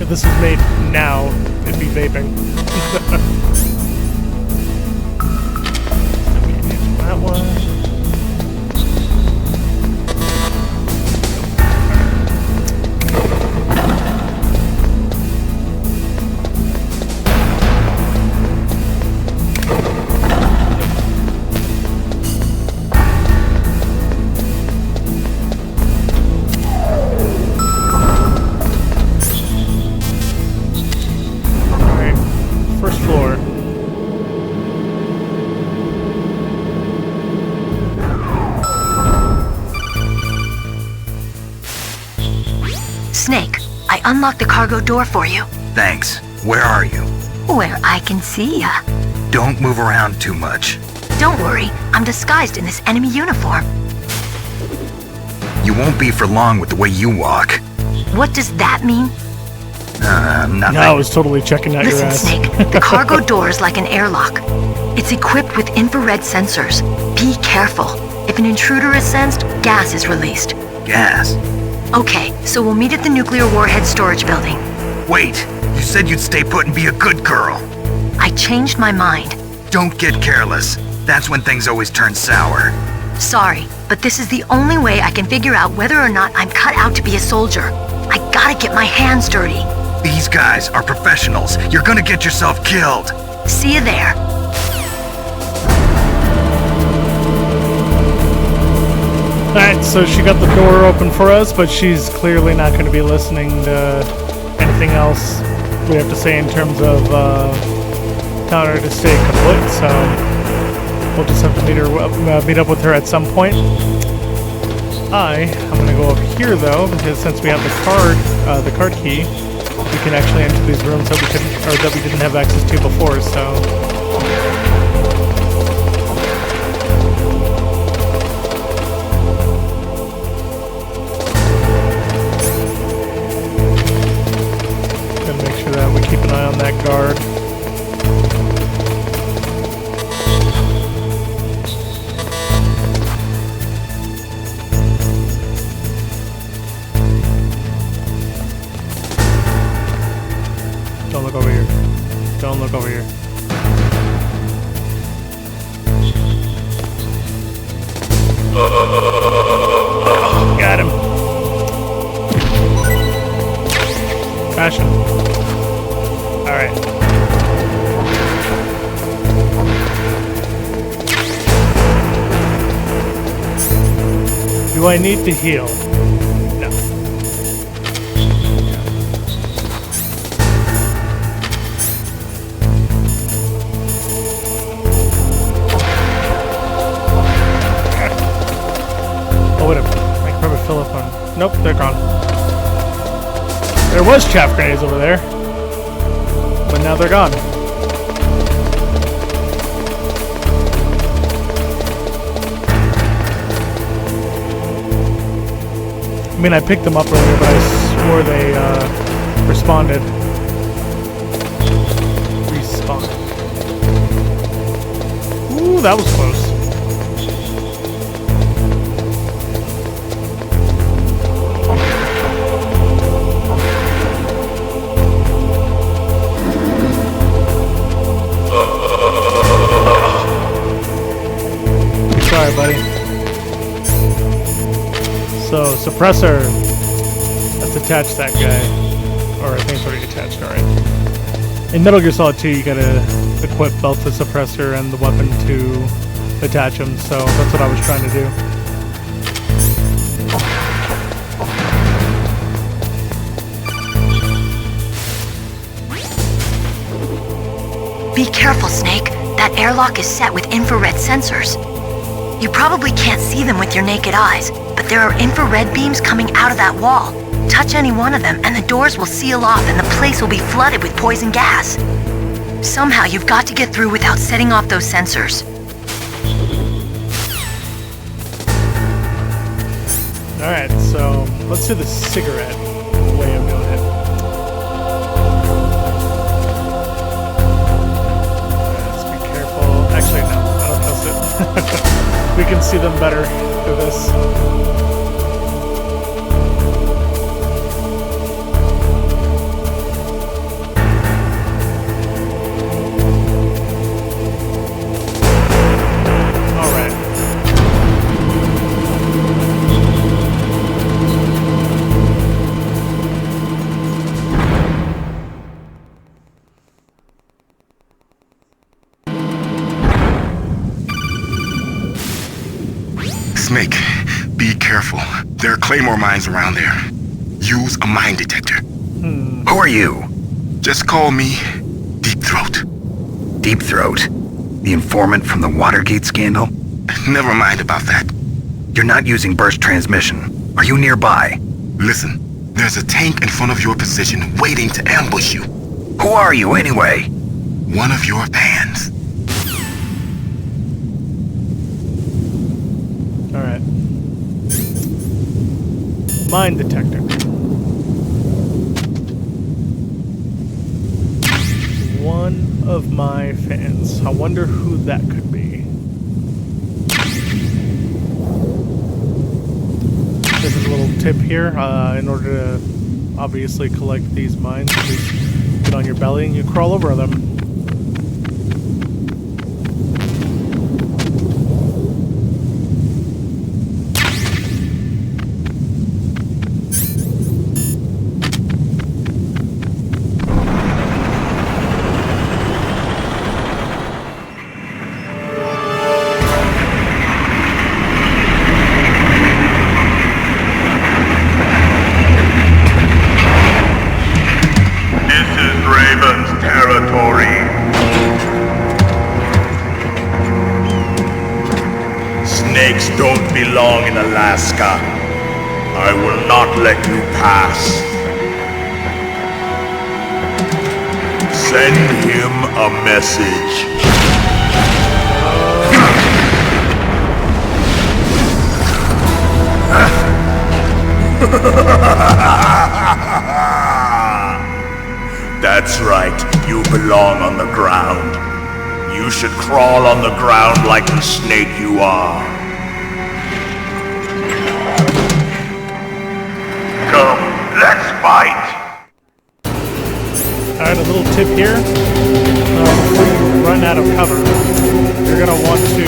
If this was made now, it'd be vaping. Okay, that one. unlock the cargo door for you. Thanks. Where are you? Where I can see ya. Don't move around too much. Don't worry, I'm disguised in this enemy uniform. You won't be for long with the way you walk. What does that mean? Nothing. No, I was totally checking out your Listen, ass. Snake, the cargo door is like an airlock. It's equipped with infrared sensors. Be careful. If an intruder is sensed, gas is released. Gas? Okay, so we'll meet at the nuclear warhead storage building. Wait, you said you'd stay put and be a good girl. I changed my mind. Don't get careless. That's when things always turn sour. Sorry, but this is the only way I can figure out whether or not I'm cut out to be a soldier. I gotta get my hands dirty. These guys are professionals. You're gonna get yourself killed. See you there. Alright, so she got the door open for us, but she's clearly not going to be listening to anything else we have to say in terms of telling her to stay kaput, so we'll just have to meet up with her at some point. I'm going to go up here though, because since we have the card key, we can actually enter these rooms that we didn't have access to before, so. Keep an eye on that guard. Don't look over here. Don't look over here. Got him. Crash him. Alright. Do I need to heal? No. Oh, whatever. I can probably fill up on. Nope, they're gone. There was chaff grenades over there. But now they're gone. I mean, I picked them up earlier, but I swore they responded. Respawn. Ooh, that was close. Sorry, buddy. So, suppressor. Let's attach that guy. Or I think it's already attached, alright. In Metal Gear Solid 2, you gotta equip both the suppressor and the weapon to attach them, so that's what I was trying to do. Be careful, Snake. That airlock is set with infrared sensors. You probably can't see them with your naked eyes, but there are infrared beams coming out of that wall. Touch any one of them and the doors will seal off and the place will be flooded with poison gas. Somehow you've got to get through without setting off those sensors. Alright, so let's do the cigarette way of doing it. Let's be careful. Actually, no, I don't trust it. We can see them better through this. Snake, be careful. There are Claymore mines around there. Use a mine detector. Who are you? Just call me Deep Throat. Deep Throat? The informant from the Watergate scandal? Never mind about that. You're not using burst transmission. Are you nearby? Listen, There's a tank in front of your position waiting to ambush you. Who are you, anyway? One of your fans. Alright. Mine detector. One of my fans. I wonder who that could be. This is a little tip here. In order to obviously collect these mines, you just get on your belly and you crawl over them. Snakes don't belong in Alaska. I will not let you pass. Send him a message. That's right, you belong on the ground. You should crawl on the ground like the snake you are. Come, let's fight! Alright, a little tip here. Before you run out of cover, you're going to want to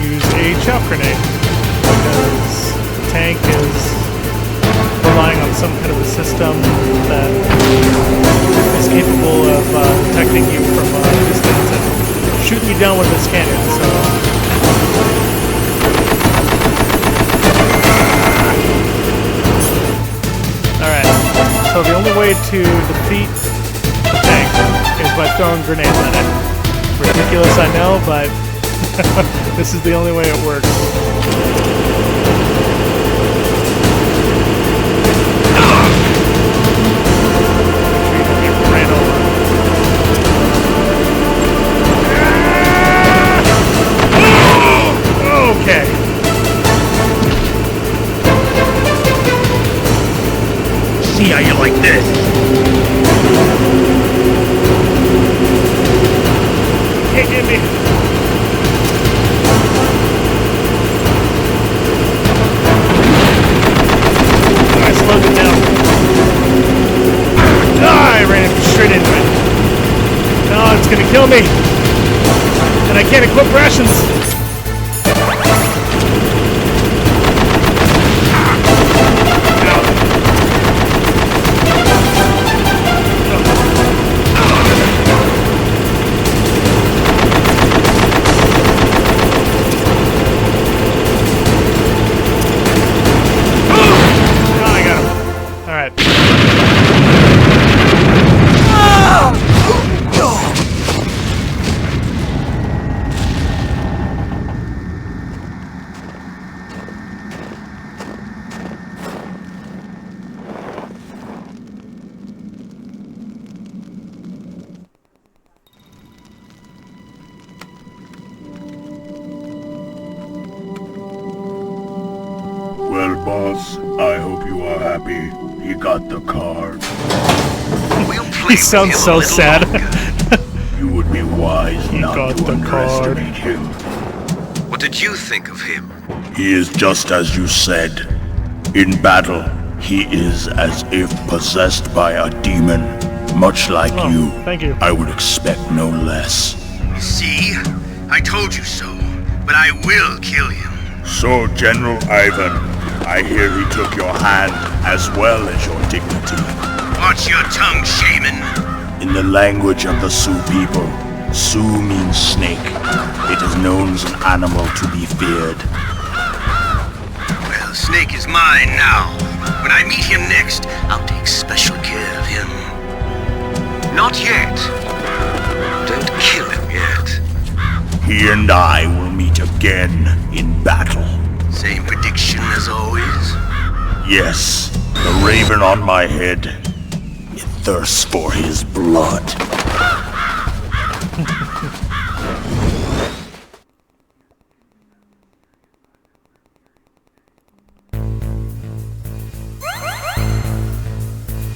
use a chaff grenade, because the tank is relying on some kind of a system that is capable of detecting you from a distance and shooting you down with this cannon, so... So the only way to defeat the tank is by throwing grenades at it. Ridiculous, I know, but this is the only way it works. Ran over. Okay. See how you like this. Can't get me. I slowed it down. I ran straight into it. No, it's gonna kill me. And I can't equip rations. Well, boss, I hope you are happy. He got the card. He sounds so sad. You would be wise not to underestimate him. What did you think of him? He is just as you said. In battle, he is as if possessed by a demon. Much like you. Thank you. I would expect no less. See? I told you so. But I will kill him. So, General Ivan, I hear he took your hand as well as your dignity. Watch your tongue, shaman. In the language of the Sioux people, Sioux means snake. It is known as an animal to be feared. Well, Snake is mine now. When I meet him next, I'll take special care of him. Not yet. Don't kill him yet. He and I will meet again in battle. Same prediction as always? Yes. The raven on my head, it thirsts for his blood.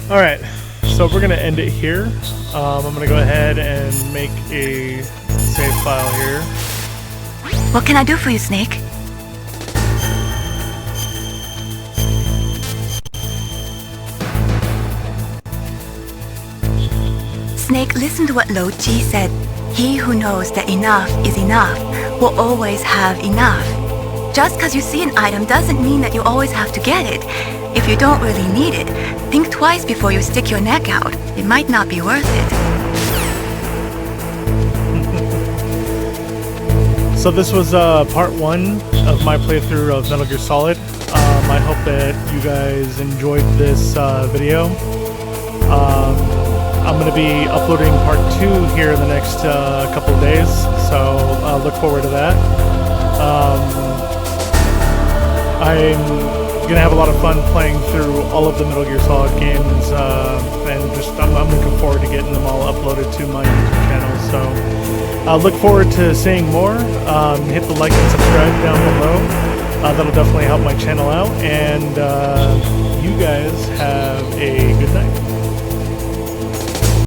Alright, so we're going to end it here. I'm going to go ahead and make a save file here. What can I do for you, Snake? Snake, listen to what Lo Ji said. He who knows that enough is enough will always have enough. Just because you see an item doesn't mean that you always have to get it. If you don't really need it, think twice before you stick your neck out. It might not be worth it. So this was part 1 of my playthrough of Metal Gear Solid. I hope that you guys enjoyed this video. I'm going to be uploading part 2 here in the next couple of days, so look forward to that. I'm going to have a lot of fun playing through all of the Metal Gear Solid games, and just I'm looking forward to getting them all uploaded to my YouTube channel. So look forward to seeing more. Hit the like and subscribe down below. That'll definitely help my channel out, and you guys have a good night.